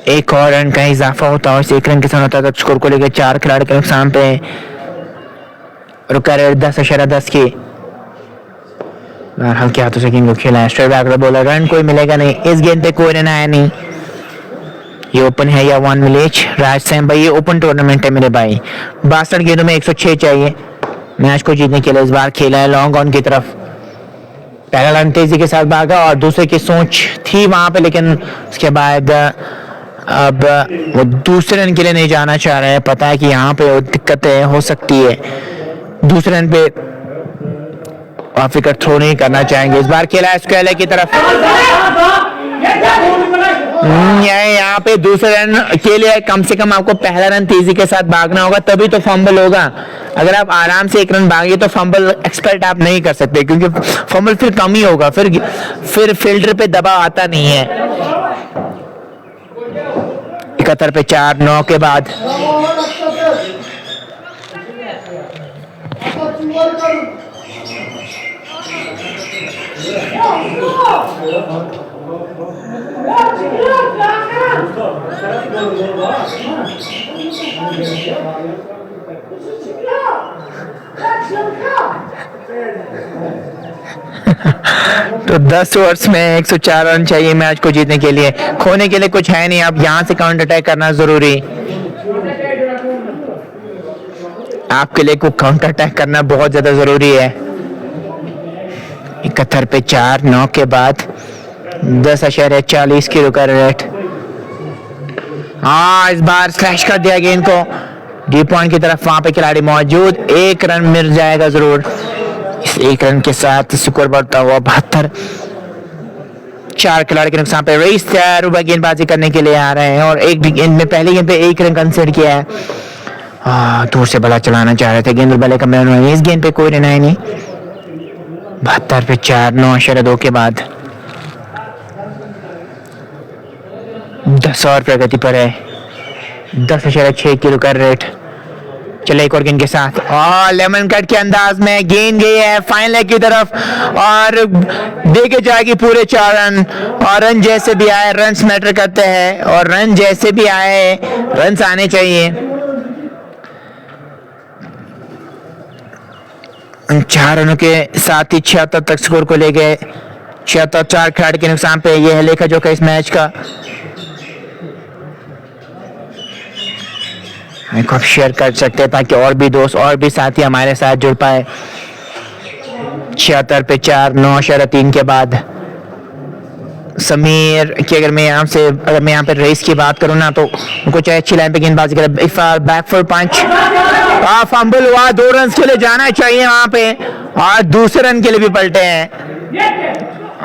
एक और रन का इजाफा होता और 1 रन के साथ होता तो स्कोर को लेकर 4 खिलाड़ी के नुकसान पे रुका रेट 10.10 की। हल्के हाथों से गेंद को खेला है, स्ट्रेट बैक बॉलर, रन कोई मिलेगा नहीं। इस गेंद पे कोई रन आया नहीं। ये ओपन है या 1 विलेज राज सैम भाई, ये ओपन टूर्नामेंट है मेरे भाई। 62 गेंदों में 106 चाहिए मैच को जीतने के लिए। इस बार खेला है लॉन्ग ऑन की तरफ, पहला रन तेजी के साथ भागा और दूसरे की सोच थी वहां पे, लेकिन उसके बाद अब वो दूसरे रन के लिए नहीं जाना चाह रहे हैं। पता है कि यहाँ पे दिक्कतें हो सकती है, दूसरे रन पे ऑफ विकेट थ्रो नहीं करना चाहेंगे। इस बार खेला है स्क्वेयर की तरफ, यहाँ पे दूसरे रन के लिए कम से कम आपको पहला रन तेजी के साथ भागना होगा, तभी तो फंबल होगा। अगर आप आराम से 1 रन भागे तो फंबल एक्सपेक्ट आप नहीं कर सकते क्योंकि फंबल फिर कम ही होगा, फिर फील्डर पे दबाव आता नहीं है। 71 पे 4, 9 के बाद तो 10 ओवर्स में 104 रन चाहिए मैच को जीतने के लिए। खोने के लिए कुछ है नहीं, अब यहां से काउंटर अटैक करना जरूरी। आपके लिए को काउंटर अटैक करना बहुत ज्यादा जरूरी है। 71 पे 4, 9 के बाद 10.40 की रुका रेट। इस बार स्लैश कर दिया गेंद को डी पॉइंट की तरफ, वहां पे खिलाड़ी मौजूद, 1 रन मिल जाएगा जरूर। इस 1 रन के साथ स्कोर बढ़ता हुआ 72। 4 खिलाड़ी के नुकसान पे रईस तैयार हुआ गेंदबाजी करने के लिए आ रहे हैं और एक गेंद में पहले गेंद पे 1 रन कंसीडर किया है। दूर से बल्ला चलाना चाह रहे थे, गेंद बल्ले का मैन, इस गेंद पे कोई रन आया नहीं। 72 पे 4, 9.2 के बाद 10 और प्रगति पर है 10.6 किलो का रेट। चले एक और गेंद के साथ और लेमन कट के अंदाज में गेंद गई है फाइनल लेग की तरफ और देके जाएगी पूरे 4 रन। और रन जैसे भी आए, रन मैटर करते हैं और रन जैसे भी आए रन आने चाहिए। 4 रनों के साथ ही 76 तक स्कोर को ले गए। 76 4 खिलाड़ी के नुकसान पे। यह है लेखा जोखा इस मैच का। आप शेयर कर सकते हैं ताकि और भी दोस्त और भी साथी हमारे साथ जुड़ पाए। 76 पे 4, 9.3 के बाद समीर की अगर मैं यहाँ पे रेस की बात करूँ ना तो उनको चाहे अच्छी लाइन पे गेंदबाजी करे। बैक फुट पंच, फंबल हुआ, 2 रन के लिए जाना चाहिए वहां पे और दूसरे रन के लिए भी पलटे हैं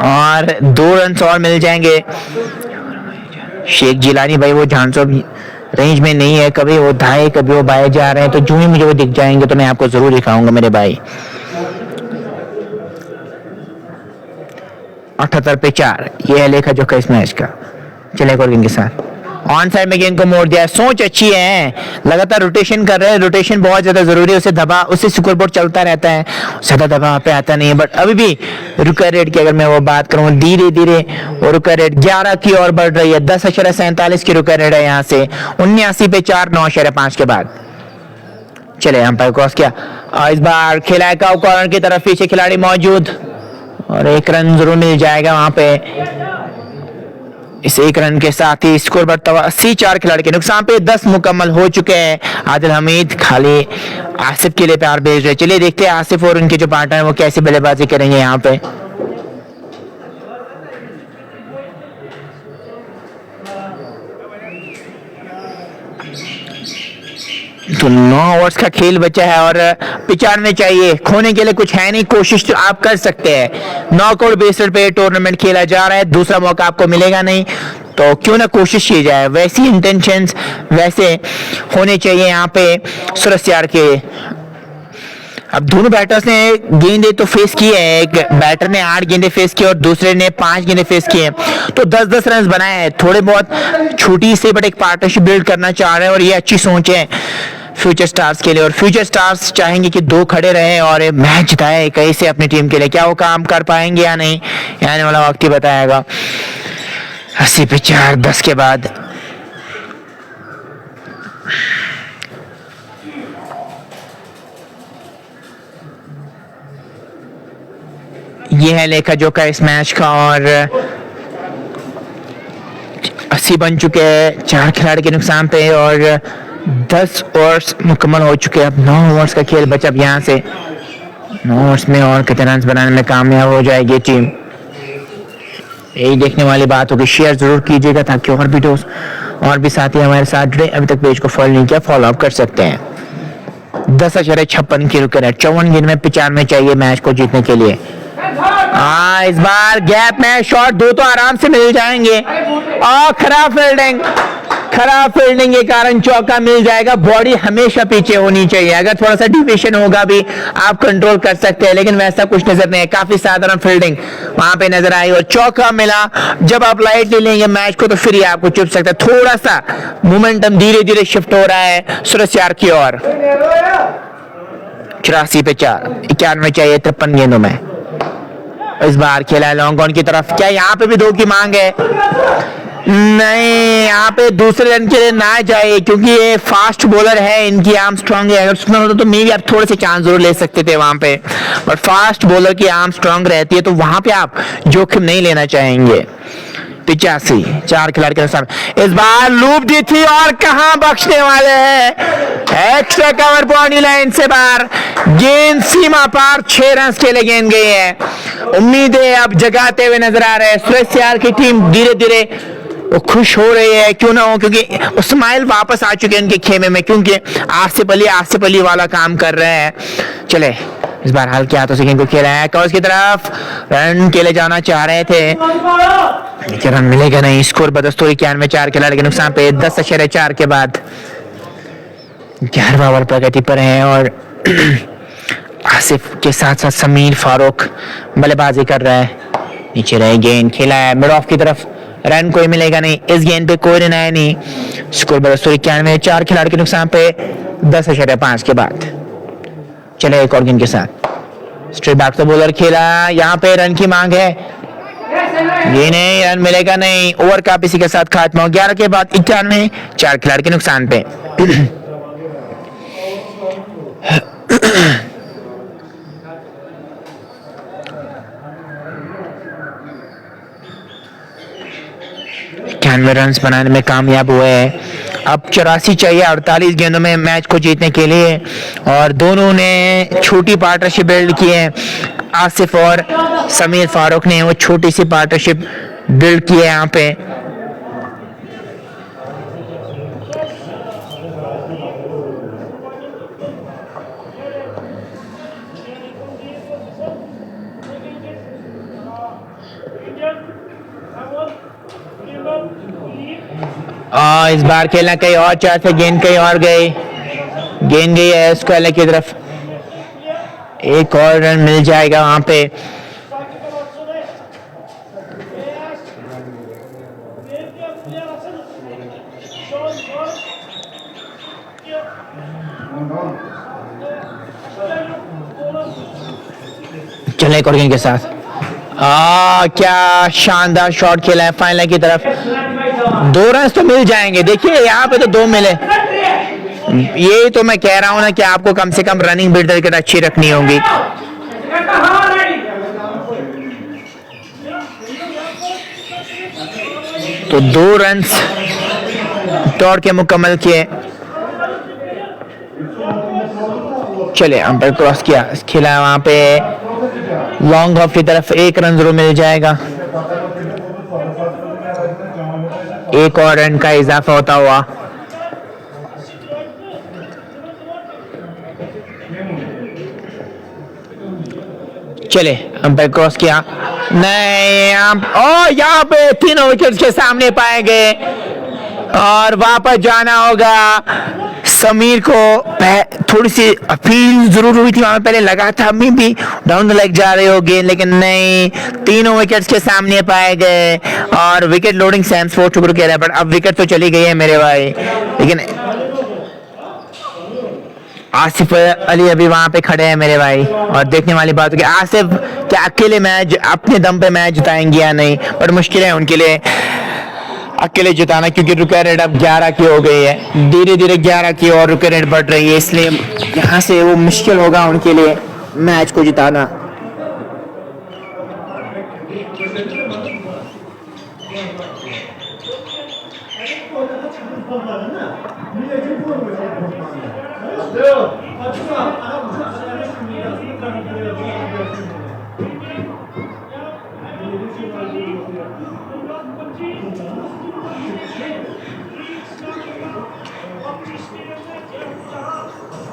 और 2 रन और मिल जाएंगे। शेख जिलानी भाई वो झांसो रेंज में नहीं है, कभी वो दाएं कभी वो बाएं जा रहे हैं, तो जो ही मुझे वो दिख जाएंगे तो मैं आपको जरूर दिखाऊंगा मेरे भाई। 78 पे 4, ये है लेखा जोखा इस मैच का। चले एक और गेंद के साथ ऑन साइड में गेंद को मोड़ दिया। सोच अच्छी है, लगातार रोटेशन कर रहे हैं, रोटेशन बहुत ज्यादा जरूरी है। उससे स्कोरबोर्ड चलता रहता है, ज्यादा दबाव पे आता नहीं है। बट अभी भी रुका रेट की अगर मैं वो बात करूँ, धीरे धीरे वो रुका रेट 11 की ओर बढ़ रही है। 10.47 की रुका रेट है यहाँ से। 79 पे 4, 9.5 के बाद। चले अंपायर क्रॉस किया और इस बार खेला है कॉर्नर की तरफ, पीछे खिलाड़ी मौजूद और 1 रन जरूर मिल जाएगा वहां पे। इस 1 रन के साथ ही स्कोर बढ़ता हुआ 80। 4 खिलाड़ी के नुकसान पे 10 मुकम्मल हो चुके हैं। आदिल हमीद खाली आसिफ के लिए प्यार भेज रहे। चलिए देखते हैं आसिफ और उनके जो पार्टनर वो कैसी बल्लेबाजी करेंगे यहाँ पे। तो 9 ओवर्स का खेल बचा है और 95 चाहिए, खोने के लिए कुछ है नहीं, कोशिश तो आप कर सकते हैं। नॉकआउट बेसिस पे टूर्नामेंट खेला जा रहा है, दूसरा मौका आपको मिलेगा नहीं, तो क्यों ना कोशिश की जाए। वैसी इंटेंशंस वैसे होने चाहिए यहाँ पे सूरज यार के। अब दोनों बैटर्स ने गेंदे तो फेस की है, एक बैटर ने 8 गेंदे फेस की और दूसरे ने 5 गेंदे फेस किए, तो 10-10 रन बनाए हैं। थोड़े बहुत छोटी से बट एक पार्टनरशिप बिल्ड करना चाह रहे हैं और ये अच्छी सोच है फ्यूचर स्टार्स के लिए। और फ्यूचर स्टार्स चाहेंगे कि 2 खड़े रहे और मैच जिताए कैसे अपनी टीम के लिए। क्या वो काम कर पाएंगे या नहीं, आने वाला वक्त ही बताएगा। 80 पे 4, 10 के बाद। ये है लेखा जोखा इस मैच का और 80 बन चुके हैं 4 खिलाड़ी के नुकसान पे और 10 ओवर्स मुकम्मल हो चुके हैं। अब 9 ओवर्स का खेल बचा। अब यहाँ से 9 ओवर्स में और कितने रन बनाने में कामयाब हो जाएगी टीम, यही देखने वाली बात होगी। शेयर जरूर कीजिएगा ताकि और भी दोस्त और भी साथी हमारे साथ जुड़े। अभी तक पेज को फॉलो नहीं किया, फॉलो अप कर सकते हैं। 10.56 की रुक रेट, 54 गेंद में 95 चाहिए मैच को जीतने के लिए। इस बार गैप में शॉट 2 तो आराम से मिल जाएंगे और खराब फील्डिंग के कारण चौका मिल जाएगा। बॉडी हमेशा पीछे होनी चाहिए, अगर थोड़ा सा डिविएशन होगा भी आप कंट्रोल कर सकते हैं, लेकिन वैसा कुछ नजर नहीं है। काफी साधारण फील्डिंग वहां पे नजर आई और चौका मिला। जब आप लाइट ले लेंगे मैच को तो फिर ही आपको चुप सकता है। थोड़ा सा मोमेंटम धीरे धीरे शिफ्ट हो रहा है सूरज यार की ओर। 84 पे 4, 91 चाहिए 53 गेंदों में। इस बार खेला है लॉन्ग ऑन की तरफ। क्या यहाँ पे भी 2 की मांग है? नहीं, यहाँ पे दूसरे रन के लिए ना जाए क्योंकि ये फास्ट बॉलर है, इनकी आर्म स्ट्रांग है। अगर सुना होता तो मे भी आप थोड़े से चांस जरूर ले सकते थे वहां पे, बट फास्ट बॉलर की आर्म स्ट्रांग रहती है तो वहां पे आप जोखिम नहीं लेना चाहेंगे। 85, 4 खिलाड़ी के साथ इस बार लूप दी थी और कहां बख्शने वाले हैं। एक्स्ट्रा कवर बाउंड्री लाइन से बाहर, गेंद सीमा पार, 6 रन के लिए गेंद गई है। उम्मीदें अब जगाते हुए नजर आ रहे हैं। सूरज यार की टीम धीरे धीरे वो खुश हो रही है, क्यों ना हो, क्योंकि स्माइल वापस आ चुके हैं उनके खेमे में, क्योंकि आसिफ अली वाला काम कर रहे हैं। चले इस बार हल्के हाथों से गेंद को खेला है कॉर्स की तरफ, रन के लिए जाना चाह रहे थे लेकिन रन मिलेगा नहीं। स्कोर बदस्तूर 91, 4 खिलाड़ी के नुकसान पे 10.4 के बाद 11वां ओवर प्रगति पर है और आसिफ के साथ साथ समीर फारूक बल्लेबाजी कर रहा है। नीचे रहे गेंद, खेला है मिड ऑफ की तरफ, रन कोई मिलेगा नहीं, इस गेंद पे कोई रन आया नहीं। स्कोर 92-91, 4 खिलाड़ी के नुकसान पे 10.5 के बाद। चले एक और गेंद के साथ स्ट्रेट बैक तो बॉलर खेला, यहाँ पे रन की मांग है, ये नहीं, रन मिलेगा नहीं। ओवर का इसी के साथ खात्मा हो। 11 के बाद 91, 4 खिलाड़ी के नुकसान पे। रन बनाने में कामयाब हुए हैं। अब 84 चाहिए 48 गेंदों में मैच को जीतने के लिए, और दोनों ने छोटी पार्टनरशिप बिल्ड की है। आसिफ और समीर फारूक ने वो छोटी सी पार्टनरशिप बिल्ड की है यहाँ पे। इस बार खेलना कहीं और चाहते, गेंद कहीं और गई, गेंद गई है स्क्वायर की तरफ, एक और रन मिल जाएगा वहां पे। चले एक और गेंद के साथ, क्या शानदार शॉट खेला है फाइनल की तरफ। 2 रन तो मिल जाएंगे, देखिए यहाँ पे तो 2 मिले। ये तो मैं कह रहा हूं ना कि आपको कम से कम रनिंग बिल्ड विकेट अच्छी रखनी होगी। तो 2 रन दौड़ के मुकम्मल किए। चले अंपायर क्रॉस किया, खेला वहां पे लॉन्ग ऑफ की तरफ, 1 रन जरूर मिल जाएगा। एक और रन का इजाफा होता हुआ। चले अंपायर क्रॉस किया, नहीं यहाँ पे 3 विकेट के सामने पाए गए और वापस जाना होगा। समीर को थोड़ी सी अपील जरूर हुई थी वहां, पहले लगा था अभी भी डाउन द लेग जा रहे हो गेंद, लेकिन नहीं, 3 विकेट्स के सामने पाए गए और विकेट लोडिंग सैम स्पोर्ट्स शुक्र कह रहा है, बट अब विकेट तो चली गई है मेरे भाई। लेकिन आसिफ अली अभी वहां पे खड़े हैं मेरे भाई, और देखने वाली बात है कि आसिफ क्या अकेले मैच अपने दम पे मैच जिताएंगे या नहीं, बट मुश्किल है उनके लिए अकेले जिताना, क्योंकि रुके रेट अब 11 की हो गई है, धीरे धीरे 11 की और रुके रेट बढ़ रही है, इसलिए यहाँ से वो मुश्किल होगा उनके लिए मैच को जिताना।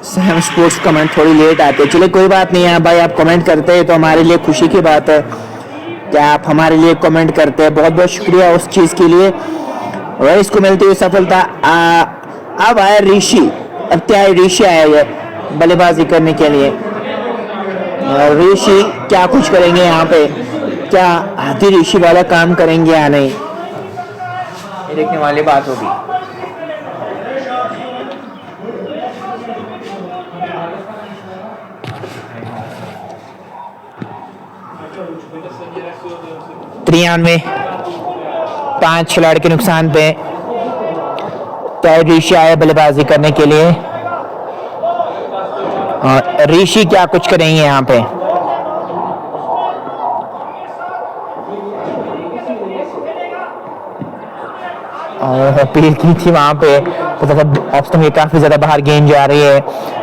सैम स्पोर्ट्स कमेंट थोड़ी लेट आते, चलिए कोई बात नहीं है भाई, आप कमेंट करते हैं तो हमारे लिए खुशी की बात है कि आप हमारे लिए कमेंट करते हैं, बहुत बहुत शुक्रिया उस चीज़ के लिए। और इसको मिलती हुई सफलता अब आया ऋषि, अब क्या है, ऋषि आया है बल्लेबाजी करने के लिए। ऋषि क्या कुछ करेंगे यहाँ पे, क्या आधी ऋषि वाला काम करेंगे या नहीं, ये देखने वाली बात होगी। में 5 खिलाड़ी के नुकसान पे ऋषि आए बल्लेबाजी करने के लिए, और ऋषि क्या कुछ करेंगे यहाँ पे। और अपील की थी वहां पे, तो ऑप्शन में काफी ज्यादा बाहर गेंद जा रही है,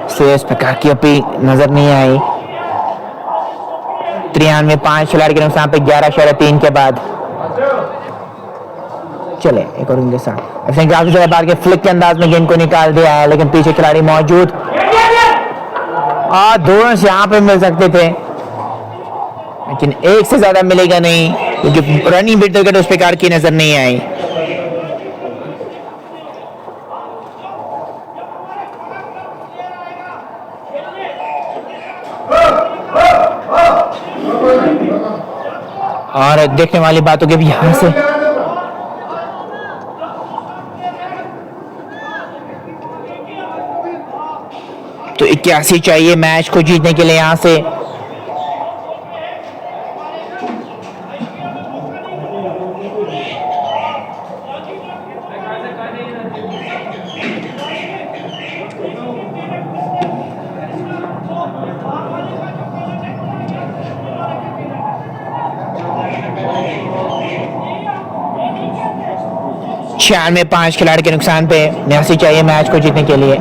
इसलिए इस प्रकार की अपील नजर नहीं आई। 93 5 खिलाड़ी के नुकसान पे 11.3 के बाद। चले एक और उनके साथ काफी ज्यादा बाहर के फ्लिक के अंदाज में गेंद को निकाल दिया है, लेकिन पीछे खिलाड़ी मौजूद और 2 रन यहाँ पे मिल सकते थे, लेकिन 1 से ज्यादा मिलेगा नहीं, क्योंकि रनिंग बिट विकेट उस प्रकार की नजर नहीं आई। और देखने वाली बात होगी यहाँ से 81 चाहिए मैच को जीतने के लिए यहां से। चार में 5 खिलाड़ी के नुकसान पे 89 चाहिए मैच को जीतने के लिए।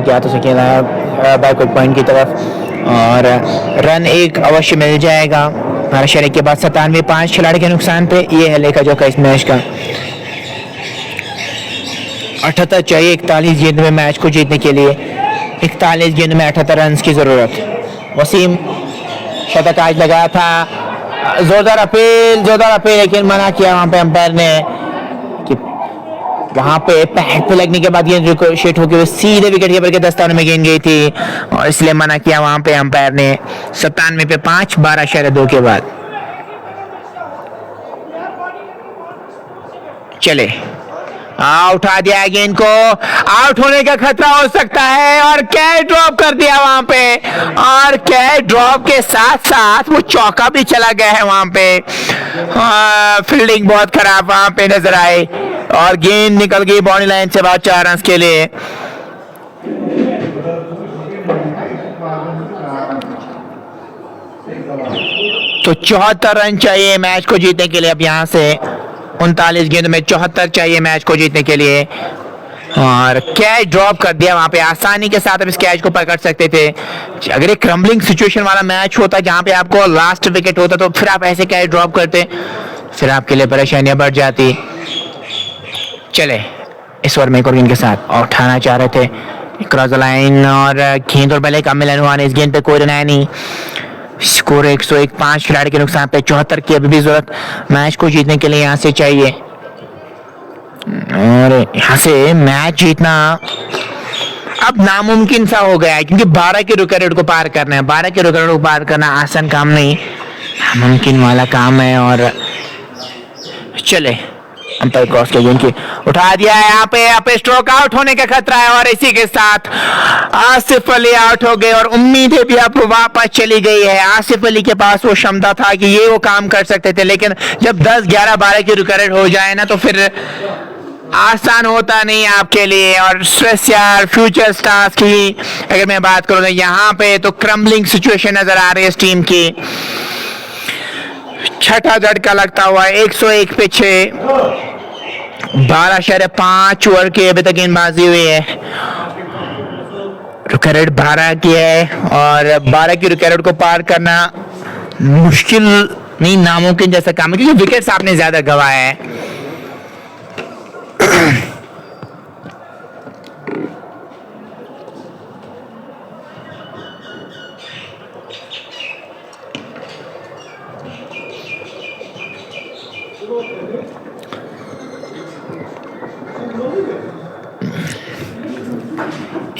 क्या तो सकेला बैकवर्ड पॉइंट की तरफ और रन एक अवश्य मिल जाएगा। भारत शरीक के बाद 97 5 खिलाड़ी के नुकसान पे ये है लेखा जोखा इस मैच का। 78 चाहिए 41 गेंद में मैच को जीतने के लिए। 41 गेंद में 78 रन की जरूरत। वसीम शतक आज लगाया था, जोरदार अपील लेकिन मना किया वहां पे अंपायर ने कि वहां पे पैड पे लगने के बाद गेंद रिकोशेट होकर सीधे विकेट कीपर के दस्ताने में गेंद गई थी और इसलिए मना किया वहां पे अंपायर ने। 97 पे 5 12.2 के बाद। चले उठा दिया गेंद को, आउट होने का खतरा हो सकता है और कैच ड्रॉप कर दिया वहां पे और कैच ड्रॉप के साथ साथ वो चौका भी चला गया है वहां पे। फील्डिंग बहुत खराब वहां पे नजर आई और गेंद निकल गई बाउंड्री लाइन से बाहर 4 रन के लिए। तो 74 रन चाहिए मैच को जीतने के लिए। अब यहां से 39 गेंद में 74 चाहिए मैच को जीतने के लिए और कैच ड्रॉप कर दिया वहां पे। आसानी के साथ अब इस कैच को पकड़ सकते थे। अगर एक क्रम्बलिंग सिचुएशन वाला मैच होता जहां पे आपको लास्ट विकेट होता तो फिर आप ऐसे कैच ड्रॉप करते, फिर आपके लिए परेशानियां बढ़ जाती। चले इस ओवर में एक और गेंद के साथ और उठाना चाह रहे थे क्रॉस लाइन और गेंद और बल्ले का मिलन हुआ नहीं। इस गेंद पे कोई रन आया नहीं। स्कोर 101 5 खिलाड़ी के नुकसान पे 74 की अभी भी जरूरत मैच को जीतने के लिए यहां से चाहिए और यहां से मैच जीतना अब नामुमकिन सा हो गया है क्योंकि 12 के रुकेट को पार करना है। 12 के रुकेट को पार करना आसान काम नहीं, नामुमकिन वाला काम है। और चले अंपायर क्रॉस के गेंद की उठा दिया है। यहाँ पे स्ट्रोक आउट होने का खतरा है और इसी के साथ आसिफ अली आउट हो गए और उम्मीदें भी अब वापस चली गई है। आसिफ अली के पास वो क्षमता था कि ये वो काम कर सकते थे, लेकिन जब 10 11 12 की रुकेट हो जाए ना तो फिर आसान होता नहीं आपके लिए। और स्ट्रेस यार फ्यूचर स्टार्स की अगर मैं बात करूं तो यहाँ पे तो क्रम्बलिंग सिचुएशन नजर आ रही है इस टीम की। छठा झटका लगता हुआ 101 पे 6 12.5 ओवर की अभी तक गेंदबाजी हुई है। रुकेट 12 की है और 12 की रुकेट को पार करना मुश्किल नहीं नामुमकिन जैसा काम है क्योंकि विकेट्स आपने ज्यादा गंवाए हैं।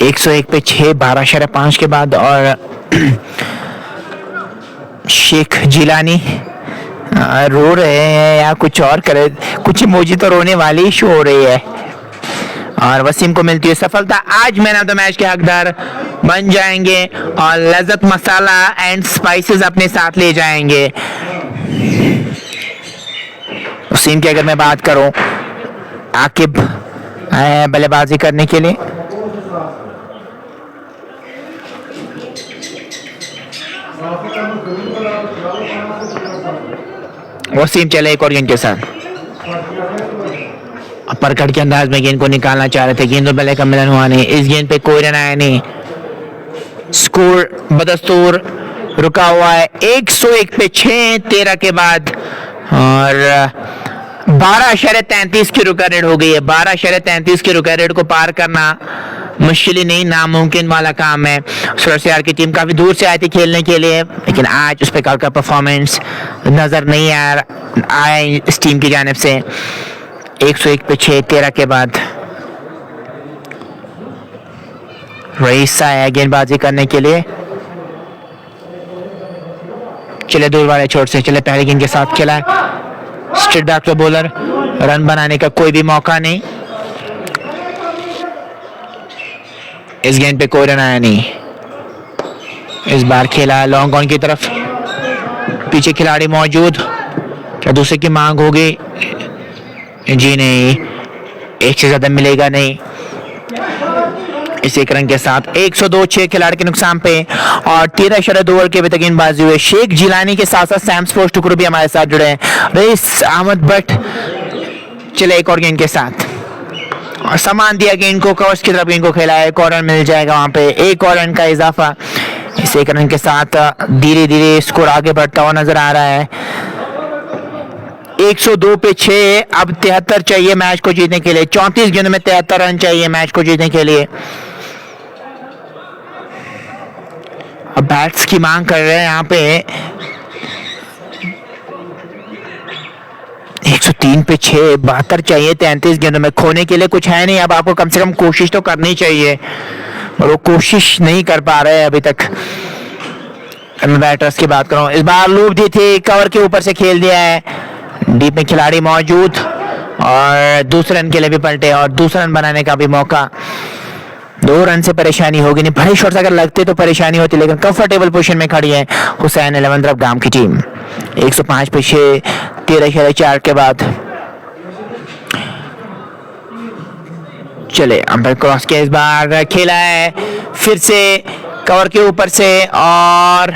एक 101 पे 6 12.5 के बाद और शेख जिलानी रो रहे हैं या कुछ और करे, कुछ इमोजी तो रोने वाली ही शो हो रही है और वसीम को मिलती है सफलता। आज मैन ऑफ द मैच के हकदार बन जाएंगे और लज्जत मसाला एंड स्पाइसेस अपने साथ ले जाएंगे। वसीम की अगर मैं बात करूं, आकिब बल्लेबाजी करने के लिए वसीम चले एक और गेंद के साथ। अपरकट के अंदाज में गेंद को निकालना चाह रहे थे, गेंद और बल्ले का मिलन हुआ नहीं। इस गेंद पे कोई रन आया नहीं। स्कोर बदस्तूर रुका हुआ है 101 पे 6 13 के बाद और 12.33 की रुकेट हो गई है। 12.33 की रुकेट को पार करना मुश्किल ही नहीं नामुमकिन वाला काम है। सुरसियार की टीम काफी दूर से आई थी खेलने के लिए, लेकिन आज उस प्रकार का परफॉर्मेंस नजर नहीं आया इस टीम की जानिब से। 101 पे 6 13 के बाद रईस आया गेंदबाजी करने के लिए। चले दूर वाले छोर से चले पहले गेंद के साथ खेला है। स्ट्रेट बैक पे बॉलर, रन बनाने का कोई भी मौका नहीं। इस गेंद पे कोई रन आया नहीं। इस बार खेला लॉन्ग ऑन की तरफ, पीछे खिलाड़ी मौजूद, क्या दूसरे की मांग होगी? जी नहीं, एक से ज्यादा मिलेगा नहीं। इस एक रन के साथ 102, 6 खिलाड़ी के नुकसान पे और 13 ओवर के अभी तक गेंदबाजी हुए। शेख जिलानी के साथ साथ सैम स्पोर्ट्स टुकड़ू भी हमारे साथ जुड़े हैं। रईस अहमद भट्ट चले एक और गेंद के साथ और सामान दिया गेंद को, कवर्स की तरफ गेंद को खेला है, एक और रन मिल जाएगा वहां पे, एक और रन का इजाफा। इस एक रन के साथ धीरे धीरे स्कोर आगे बढ़ता हुआ नजर आ रहा है। 102 पे 6, अब 73 चाहिए मैच को जीतने के लिए। 34 गेंदों में 73 रन चाहिए मैच को जीतने के लिए। अब बैट्स की मांग कर रहे हैं यहाँ पे। 103 पे 6, 72 चाहिए 33 गेंदों में। खोने के लिए कुछ है नहीं, अब आपको कम से कम कोशिश तो करनी चाहिए और वो कोशिश नहीं कर पा रहे हैं अभी तक। मैं बैटर्स की बात कर रहा हूँ। इस बार लूप दी थी, कवर के ऊपर से खेल दिया है, डीप में खिलाड़ी मौजूद और दूसरे रन के लिए भी पलटे और दूसरा रन बनाने का भी मौका। 2 रन से परेशानी होगी नहीं, बड़े शॉट्स अगर लगते तो परेशानी होती, लेकिन कंफर्टेबल पोजीशन में खड़ी है हुसैन 11 रफ गांव की टीम। 105 पे 6, 13-4 के बाद चले अंपायर क्रॉस के, इस बार खेला है फिर से कवर के ऊपर से और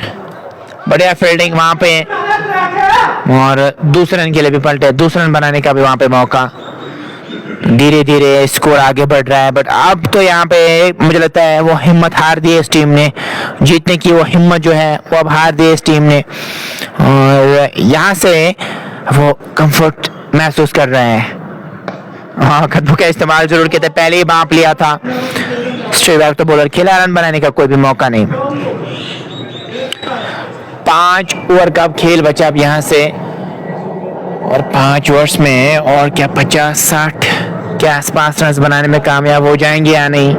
बढ़िया फील्डिंग वहां पे और दूसरे रन के लिए भी पलटे, दूसरा रन बनाने का भी वहां पे मौका। धीरे धीरे स्कोर आगे बढ़ रहा है, बट अब तो यहाँ पे मुझे लगता है वो हिम्मत हार दी है इस टीम ने, जीतने की वो हिम्मत जो है वो अब हार दी है इस टीम ने और यहाँ से वो कंफर्ट महसूस कर रहे हैं। हाँ, कदमों का इस्तेमाल जरूर किया था, पहले ही बांप लिया था। स्ट्रेट बैक तो बॉलर खेला, रन बनाने का कोई भी मौका नहीं। 5 ओवर का खेल बचा अब यहाँ से और 5 ओवर्स में और क्या 50-60 के आसपास रन बनाने में कामयाब हो जाएंगे या नहीं।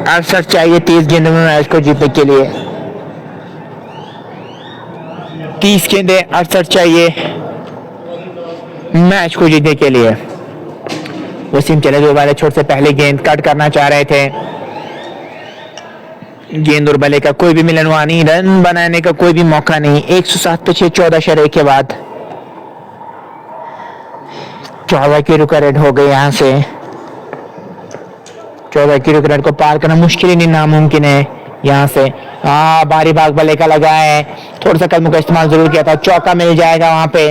68 चाहिए 30 गेंदों में मैच को जीतने के लिए। 30 गेंदें 68 चाहिए मैच को जीतने के लिए। वसीम चले 2 बाले छोड़ से पहले गेंद कट करना चाह रहे थे, गेंद और बल्ले का कोई भी मिलन हुआ नहीं, रन बनाने का कोई भी मौका नहीं। 107 पे 6, 14 के बाद 14 की रुक रेट हो गई यहाँ से। 14 की रुक रेट को पार करना मुश्किल ही नहीं, नामुमकिन है यहाँ से। हाँ, बारी भाग बल्ले का लगा है, थोड़ा सा कदमों का इस्तेमाल जरूर किया था, चौका मिल जाएगा वहां पे।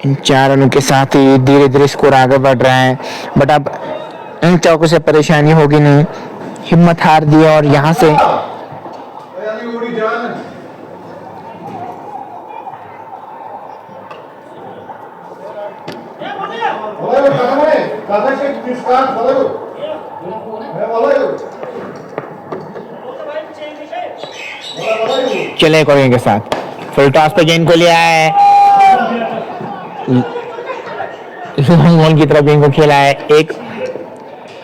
इन 4 रनों के साथ ही धीरे धीरे स्कोर आगे बढ़ रहा है, बट अब इन चौकों से परेशानी होगी नहीं, हिम्मत हार दी और यहाँ से चले कोरियन के साथ फुल टॉस पे गेंद को लिया है, लॉन्ग की तरफ गेंद को खेला है, 1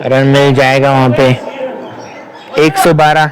रन मिल जाएगा वहां पे। 112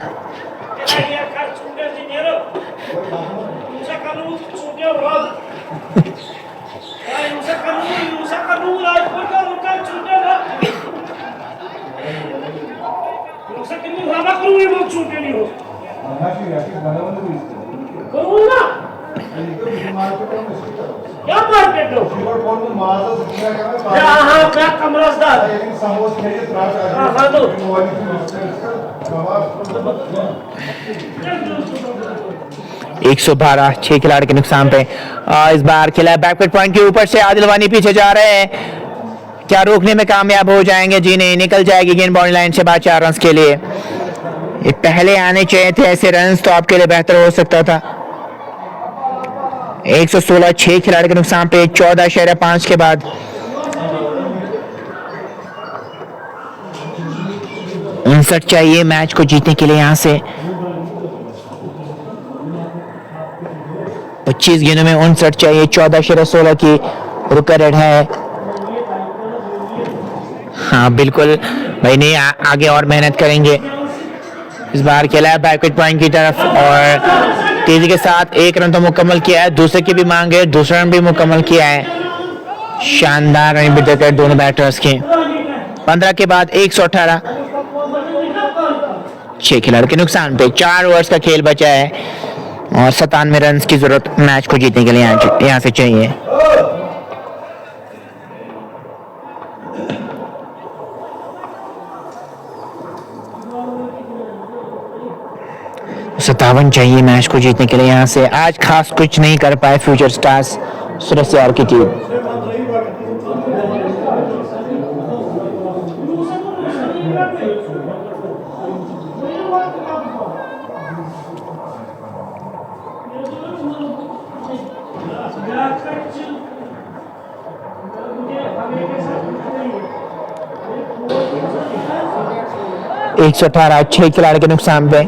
112 6 खिलाड़ी के नुकसान पे। इस बार खेला बैकवर्ड पॉइंट के ऊपर से, आदिल वानी पीछे जा रहे हैं, क्या रोकने में कामयाब हो जाएंगे? जी नहीं, निकल जाएगी गेंद बाउंड्री लाइन से बाहर 4 रन के लिए। ये पहले आने चाहिए थे ऐसे रन, तो आपके लिए बेहतर हो सकता था। 116 6 खिलाड़ी के नुकसान पे, 14.5 के बाद 59 चाहिए मैच को जीतने के लिए। यहाँ से 25 गेंदों में 59 चाहिए, 14.16 की रुक रेट है। हाँ बिल्कुल भाई, नहीं आगे और मेहनत करेंगे। इस बार खेला है बैकवर्ड पॉइंट की तरफ और तेजी के साथ 1 रन तो मुकम्मल किया है, दूसरे की भी मांग है, दूसरा रन भी मुकम्मल किया है। शानदार रन विकेट दोनों बैटर्स के। 15 के बाद 118 6 खिलाड़ी के नुकसान पे 4 ओवर्स का खेल बचा है और 97 रन की जरूरत मैच को जीतने के लिए यहाँ से चाहिए। 57 चाहिए मैच को जीतने के लिए यहाँ से। आज खास कुछ नहीं कर पाए फ्यूचर स्टार्स सुरसियार की टीम। एक 118 6 खिलाड़ी के नुकसान पे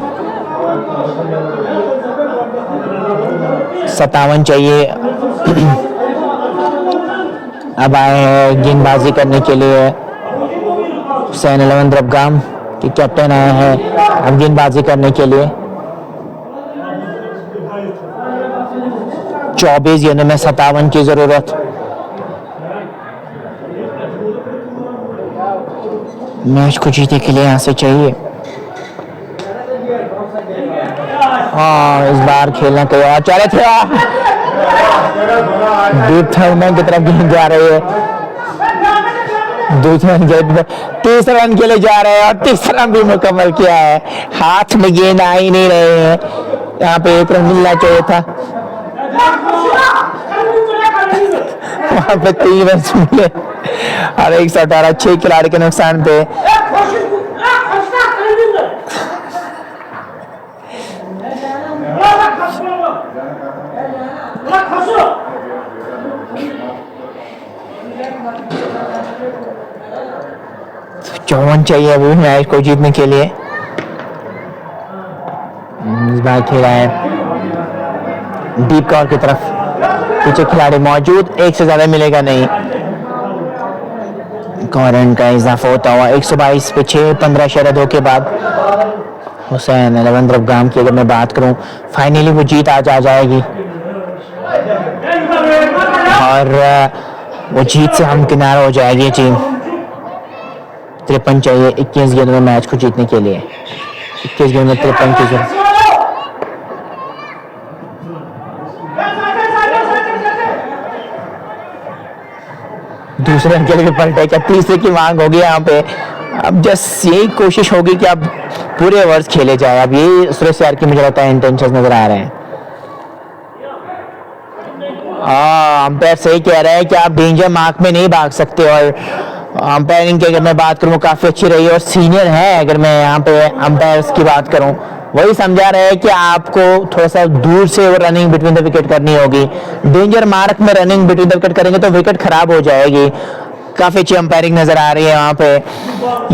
57 चाहिए। अब आए हैं गेंदबाजी करने के लिए हुसैन 11 द्रबगाम की कैप्टन आए हैं अब गेंदबाजी करने के लिए। 24 गेंदों में 57 की जरूरत। मैच को जीतने के लिए यहाँ से चाहिए। हाँ, इस बार खेलना कोई और चाह रहे थे। डीप थर्मन की तरफ गेंद जा रही है। दूसरे गेंद में 30 रन के लिए जा रहे हैं और 30 रन भी मुकम्मल किया है। हाथ में गेंद आ ही नहीं रहे हैं। यहाँ पे 1 रन मिलना चाहिए था, वहां पे 3 रन मिले और 118 6 खिलाड़ी के नुकसान पे। चौवन चाहिए अभी मैच को जीतने के लिए। इस बार खेला है डीप कवर की तरफ, पीछे खिलाड़ी मौजूद, 1 से ज्यादा मिलेगा नहीं। रन का इजाफा होता हुआ 122 पे 6 15 शरदों के बाद हुसैन 11 द्रबगाम की अगर मैं बात करूं, फाइनली वो जीत आज आ जाएगी और वो जीत से हम किनारा हो जाएगी टीम। 53 चाहिए 21 गेंद में मैच को जीतने के लिए। 21 गेंद में 53 की जरूरत। दूसरे अंक के लिए पलटे क्या, तीसरे की मांग होगी यहाँ पे। अब जस्ट यही कोशिश होगी कि अब पूरे ओवर्स खेले जाए। अब यही सुरसियार की मुझे लगता है इंटेंशन नजर आ रहे हैं। अंपायर सही कह रहा है कि आप डेंजर मार्क में नहीं भाग सकते और अंपायरिंग की अगर मैं बात करूँ काफी अच्छी रही है और सीनियर है। अगर मैं यहाँ पे अंपायर्स की बात करूँ, वही समझा रहे हैं कि आपको थोड़ा सा दूर से वो रनिंग बिटवीन द विकेट करनी होगी। डेंजर मार्क में रनिंग बिटवीन द विकेट करेंगे तो विकेट खराब हो जाएगी। काफी अच्छी अंपायरिंग नजर आ रही है वहाँ पे।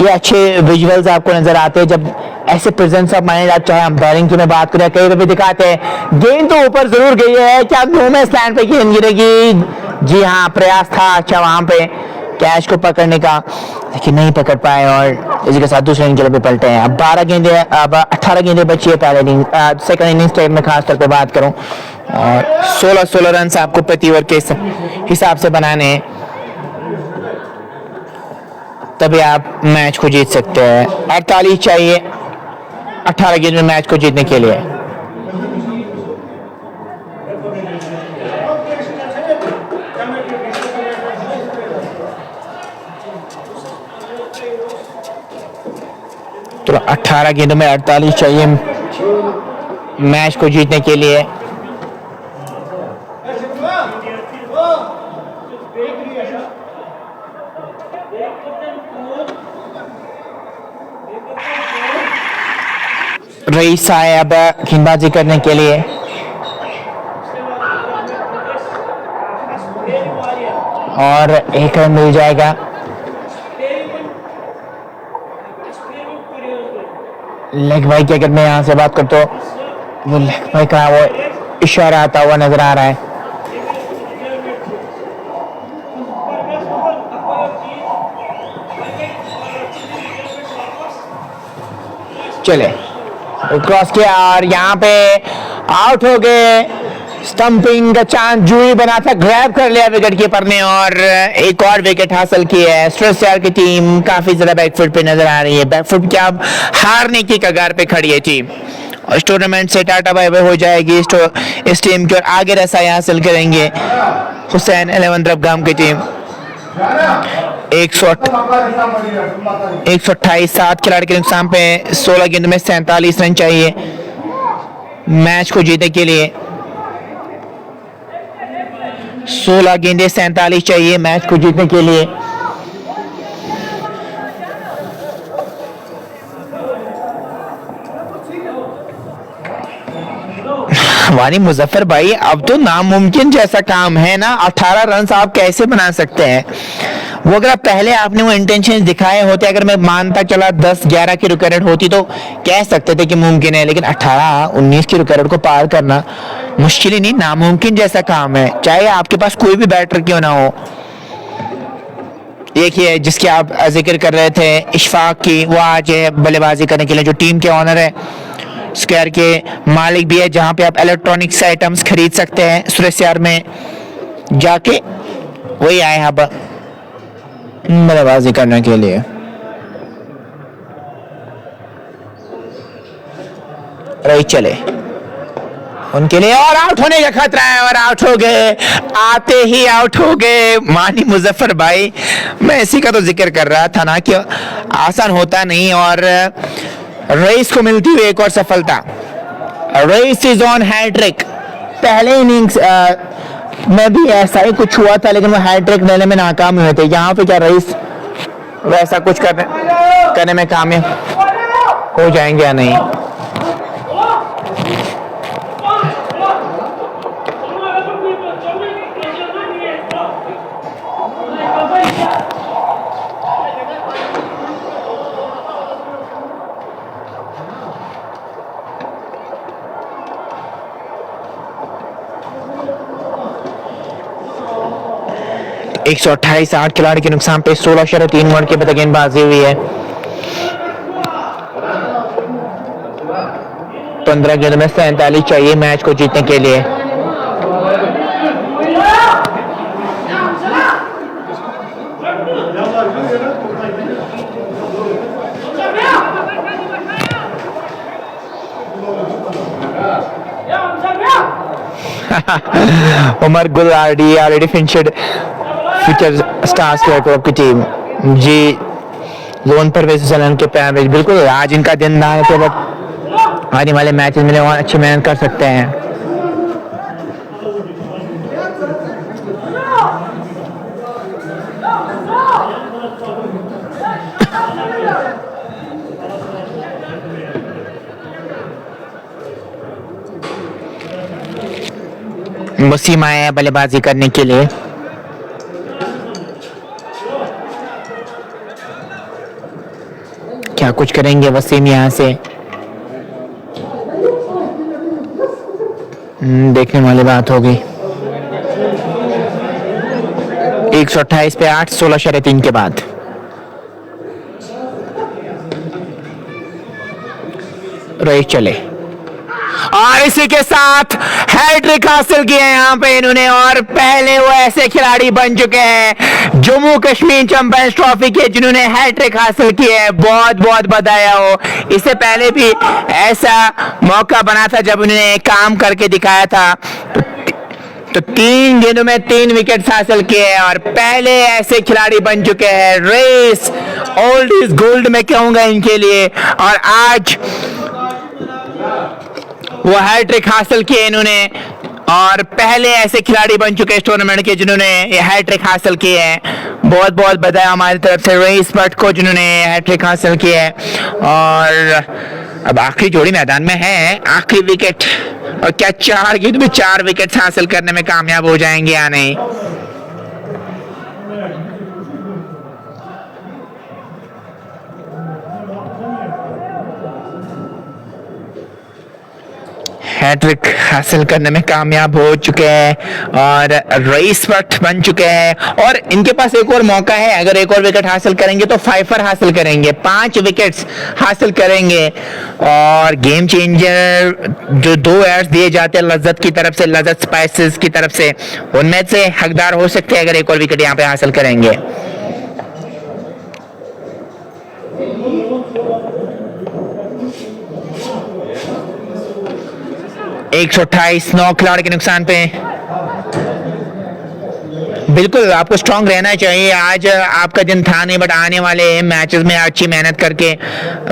ये अच्छे विजुअल्स आपको नजर आते हैं जब ऐसे प्रेजेंस ऑफ माइंड, आप चाहे अंपायरिंग की मैं बात करें, कई दफे दिखाते हैं गेंद तो ऊपर जरूर गई है, क्या नो में स्लैंड पे गेंद गिरेगी। जी हाँ, प्रयास था अच्छा वहां पे कैच को पकड़ने का, लेकिन नहीं पकड़ पाए और इसी के साथ दूसरे इनिंग के लिए पलटे हैं। अब 12 गेंदे, अब 18 गेंदे बची है पहले इनिंग, सेकंड इनिंग्स टाइम में खास तौर पे बात करूं और 16 रन आपको प्रति ओवर के हिसाब से बनाने हैं, तभी आप मैच को जीत सकते हैं। 48 चाहिए 18 गेंद में मैच को जीतने के लिए। तो 18 गेंदों में 48 चाहिए मैच को जीतने के लिए। रईस आए अब गेंदबाजी करने के लिए और 1 रन मिल जाएगा। लेग भाई की अगर मैं यहाँ से बात करता हूँ, वो लेग भाई का वो इशारा आता हुआ नजर आ रहा है। चले क्रॉस किया और यहाँ पे आउट हो गए स्टंपिंग का चांस जूही बना था, ग्रैब कर लिया विकेट कीपर ने और एक और विकेट हासिल किया है। स्ट्रेसयार की टीम काफी ज्यादा बैकफुट पे नजर आ रही है, बैकफुट क्या अब हारने की कगार पे खड़ी है टीम। और इस टूर्नामेंट से टाटा बाय बाय हो जाएगी इस टीम की और आगे रसाई हासिल करेंगे हुसैन 11 रबगाम की टीम। 128 7 खिलाड़ी के नुकसान पे 16 गेंद में 47 रन चाहिए मैच को जीतने के लिए। 16 गेंदे 47 चाहिए मैच को जीतने के लिए। वानी मुजफ्फर भाई, अब तो नामुमकिन जैसा काम है ना, 18 रन आप कैसे बना सकते हैं? वो अगर पहले आपने वो इंटेंशन दिखाए होते, अगर मैं मानता चला 10-11 की रिकॉर्ड होती तो कह सकते थे कि मुमकिन है, लेकिन 18-19 की रिकॉर्ड को पार करना मुश्किल ही नहीं नामुमकिन जैसा काम है, चाहे आपके पास कोई भी बैटर क्यों ना हो। एक ही है जिसकी आप जिक्र कर रहे थे, इशफाक की, वो आज बल्लेबाजी करने के लिए, जो टीम के ऑनर है, स्क्वायर के मालिक भी है, जहां पे आप इलेक्ट्रॉनिक्स आइटम्स खरीद सकते हैं स्ट्रेसयार में जाके, वही आए अब बल्लेबाजी करने के लिए। रही चले उनके लिए और आउट होने का खतरा है और आउट हो गए, आते ही आउट हो गए मानी मुजफ्फर भाई। मैं इसी का तो जिक्र कर रहा था ना कि आसान होता नहीं और रईस को मिलती हुई एक और सफलता। Rice is on hat trick. पहले इनिंग्स में भी ऐसा ही कुछ हुआ था, लेकिन वो हैट्रिक लेने में नाकाम हुए थे। यहाँ पे क्या रईस वैसा कुछ करने में कामयाब हो जाएंगे या नहीं? एक 128 8 खिलाड़ी के नुकसान पे 16.3 ओवर के बाद गेंदबाजी हुई है। 15 गेंद में 47 चाहिए मैच को जीतने के लिए। Umar Gul already finished future stars की टीम जी लोन पर वेसलन के पैर में। बिल्कुल आज इनका दिन ना है तो बट आने वाले मैचेस में और अच्छी मेहनत कर सकते हैं। वसीम आया है बल्लेबाजी करने के लिए। क्या कुछ करेंगे वसीम यहाँ से, देखने वाली बात होगी। 128 पे 8 16.3 के बाद रेस चले और इसी के साथ हैट्रिक हासिल किया यहाँ पे इन्होंने। और पहले वो ऐसे खिलाड़ी बन चुके हैं जम्मू कश्मीर चैंपियंस ट्रॉफी के जिन्होंने हैट्रिक हासिल किया है। बहुत बहुत बधाई हो। इससे पहले भी ऐसा मौका बना था जब उन्होंने काम करके दिखाया था, तो 3 गेंदों में 3 विकेट हासिल किए हैं और पहले ऐसे खिलाड़ी बन चुके हैं। रेस ओल्ड इज गोल्ड में कहूंगा इनके लिए। और आज वो हैट्रिक हासिल किए इन्होंने और पहले ऐसे खिलाड़ी बन चुके इस टूर्नामेंट के जिन्होंने ये हैट्रिक हासिल किए हैं। बहुत बहुत बधाई हमारी तरफ से रईस भट्ट को जिन्होंने हैट्रिक हासिल किया है। और अब आखिरी जोड़ी मैदान में है, आखिरी विकेट, और क्या 4 गेंद में 4 विकेट हासिल करने में कामयाब हो जाएंगे या नहीं? हैट्रिक हासिल करने में कामयाब हो चुके हैं और रईस भट्ट बन चुके हैं और इनके पास एक और मौका है। अगर एक और विकेट हासिल करेंगे तो 5 पर हासिल करेंगे, 5 विकेट्स हासिल करेंगे और गेम चेंजर जो 2 एयर्स दिए जाते हैं लज्जत की तरफ से, लज्जत स्पाइसेस की तरफ से, उनमें से हकदार हो सकते हैं अगर एक और विकेट यहाँ पे हासिल करेंगे। एक 128 9 खिलाड़ी के नुकसान पे। बिल्कुल आपको स्ट्रांग रहना चाहिए। आज आपका दिन था नहीं, बट आने वाले मैचेस में अच्छी मेहनत करके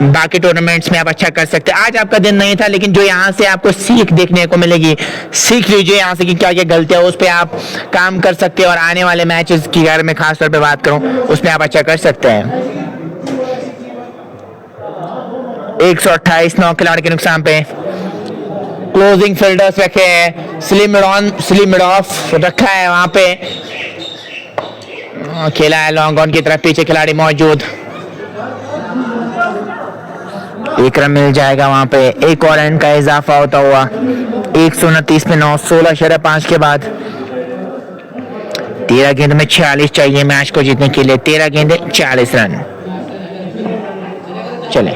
बाकी टूर्नामेंट्स में आप अच्छा कर सकते हैं। आज आपका दिन नहीं था, लेकिन जो यहाँ से आपको सीख देखने को मिलेगी, सीख लीजिए यहाँ से कि क्या क्या गलतियाँ उस पर आप काम कर सकते हैं और आने वाले मैचेस की बारे में खास तौर पे बात करूँ उसमें आप अच्छा कर सकते हैं। 128 9 खिलाड़ी के नुकसान पे। क्लोजिंग फील्डर्स रखे हैं, स्लिमिडॉफ रखा है वहां पे, खेला है लॉन्ग ऑन की तरफ, पीछे खिलाड़ी मौजूद। 1 रन मिल जाएगा वहां पे, एक और रन का इजाफा होता हुआ। 129 पे 9, 16.5 के बाद 13 गेंद में 46 चाहिए मैच को जीतने के लिए। 13 गेंदे 40 रन। चले,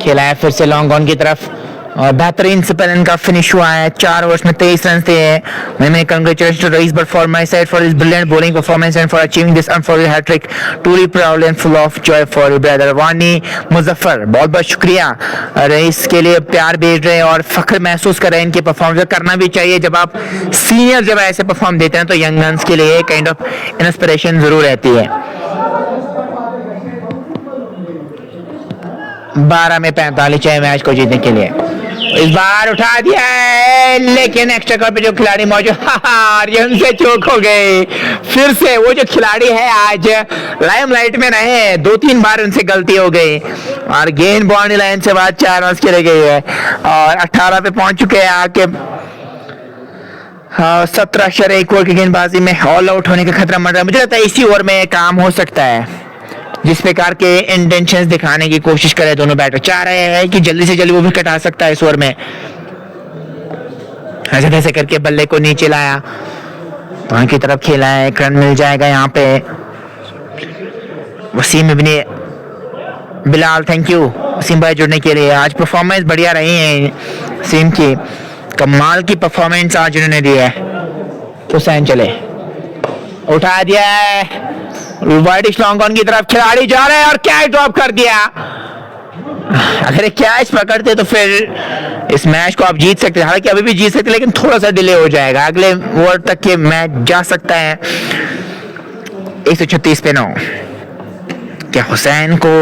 खेला है फिर से लॉन्ग ऑन की तरफ और बेहतरीन स्पेल का फिनिश हुआ है। 4 ओवर्स में 23 रन थे। मैंने congratulation to Raees Butt for my side for his brilliant bowling performance and for achieving this unforgettable hat-trick. Truly proud and full of joy for your brother Wani Muzaffar. बहुत बहुत शुक्रिया, रईस के लिए प्यार भेज रहे हैं और फख्र महसूस कर रहे हैं इनके परफॉर्मेंस। करना भी चाहिए, जब आप सीनियर जब ऐसे परफॉर्म देते हैं तो यंग गन्स के लिए काइंड ऑफ इंस्पिरेशन जरूर रहती है। 12 में 45 चाहिए मैच को जीतने के लिए। इस बार उठा दिया है, लेकिन एक्स्ट्रा कवर पे जो खिलाड़ी मौजूद आर्यन से चूक हो गए। फिर से वो जो खिलाड़ी है आज लाइमलाइट में रहे, 2-3 बार उनसे गलती हो गई और गेंद बाउंड्री लाइन से बाद 4 रन के रह गई है और 18 पे पहुंच चुके हैं आके। 17 ओवर की गेंदबाजी में ऑल आउट होने का खतरा मंड रहा है। मुझे लगता है इसी ओवर में काम हो सकता है। जिस प्रकार के इंटेंशंस दिखाने की कोशिश करे दोनों बैटर, चाह रहे हैं कि जल्दी से जल्दी वो विकेट आ सकता है इस ओवर में। ऐसे कैसे करके बल्ले को नीचे लाया, वहां की तरफ खेला है, 1 रन मिल जाएगा यहाँ पे। वसीम इब्ने बिलाल, थैंक यू वसीम भाई जुड़ने के लिए। आज परफॉर्मेंस बढ़िया रही है वसीम की, कमाल की परफॉर्मेंस आज उन्होंने दी है। हुसैन चले, उठा दिया है वाइडिश लॉन्ग ऑन की तरफ, खिलाड़ी जा रहे हैं और कैच ड्रॉप कर दिया। अगर एक कैच पकड़ते तो फिर इस मैच को आप जीत सकते, हालांकि अभी भी जीत सकते, लेकिन थोड़ा सा डिले हो जाएगा, अगले ओवर तक के मैच जा सकता है। 136 पे 9, क्या हुसैन को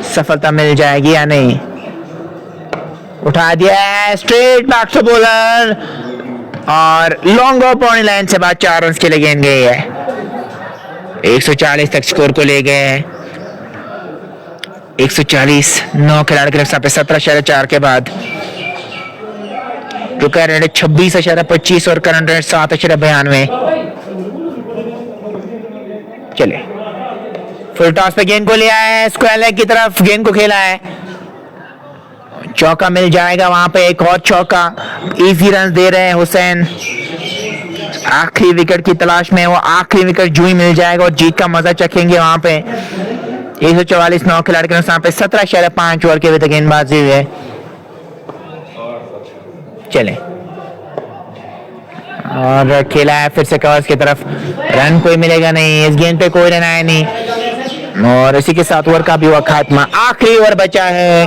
सफलता मिल जाएगी या नहीं? उठा दिया है स्ट्रेट बैक टू बॉलर और लॉन्ग ऑफ बाउंड्री लाइन से बाद 4 रन के लिए गेंद गई है। 140 तक स्कोर को ले गए हैं। 140 9 खिलाड़ी के रक्षा पे 17.4 के बाद रुका रेट 26.25 और करंट रेट 7.92। चले, फुल टॉस पे गेंद को लिया है, स्क्वायर लेग की तरफ गेंद को खेला है, चौका मिल जाएगा वहां पे, एक और चौका। इजी रन दे रहे हैं हुसैन, आखिरी विकेट की तलाश में। वो आखिरी विकेट जो ही मिल जाएगा और जीत का मजा चखेंगे वहां पे। 144 9 खिलाड़ी के नुकसान पे 17.5 ओवर के गेंदबाजी हुई है। चले, और खेला है फिर से कवर्स की तरफ, रन कोई मिलेगा नहीं, इस गेंद पे कोई रन आया नहीं और इसी के साथ ओवर का भी हुआ खात्मा। आखिरी ओवर बचा है,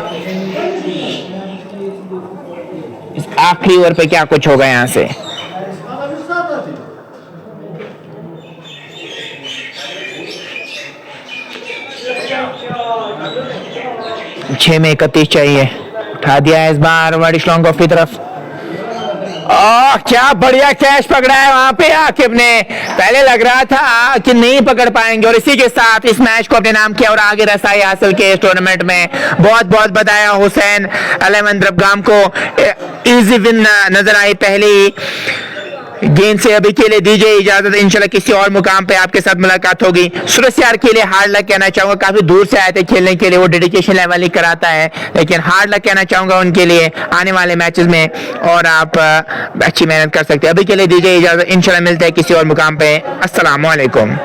इस आखिरी ओवर पे क्या कुछ होगा यहां से। छह में 31 चाहिए, उठा दिया है इस बार वाइडिश लॉन्ग ऑफ की तरफ। क्या बढ़िया कैच पकड़ा है वहां पे आकिब ने। पहले लग रहा था कि नहीं पकड़ पाएंगे और इसी के साथ इस मैच को अपने नाम किया और आगे रसाई हासिल की इस टूर्नामेंट में। बहुत बहुत बताया हुसैन अहमद रबगाम को, इजी विन नजर आई पहली गेंद से अभी के लिए दीजिए इजाजत, इंशाल्लाह किसी और मुकाम पे आपके साथ मुलाकात होगी। सूरज यार के लिए हार्ड लक कहना चाहूंगा, काफी दूर से आए थे खेलने के लिए, वो डेडिकेशन लेवल ही कराता है, लेकिन हार्ड लक कहना चाहूंगा उनके लिए आने वाले मैचेस में, और आप अच्छी मेहनत कर सकते हैं। अभी के लिए दीजिए इजाजत, इंशाल्लाह मिलते हैं किसी और मुकाम पे। अस्सलाम वालेकुम।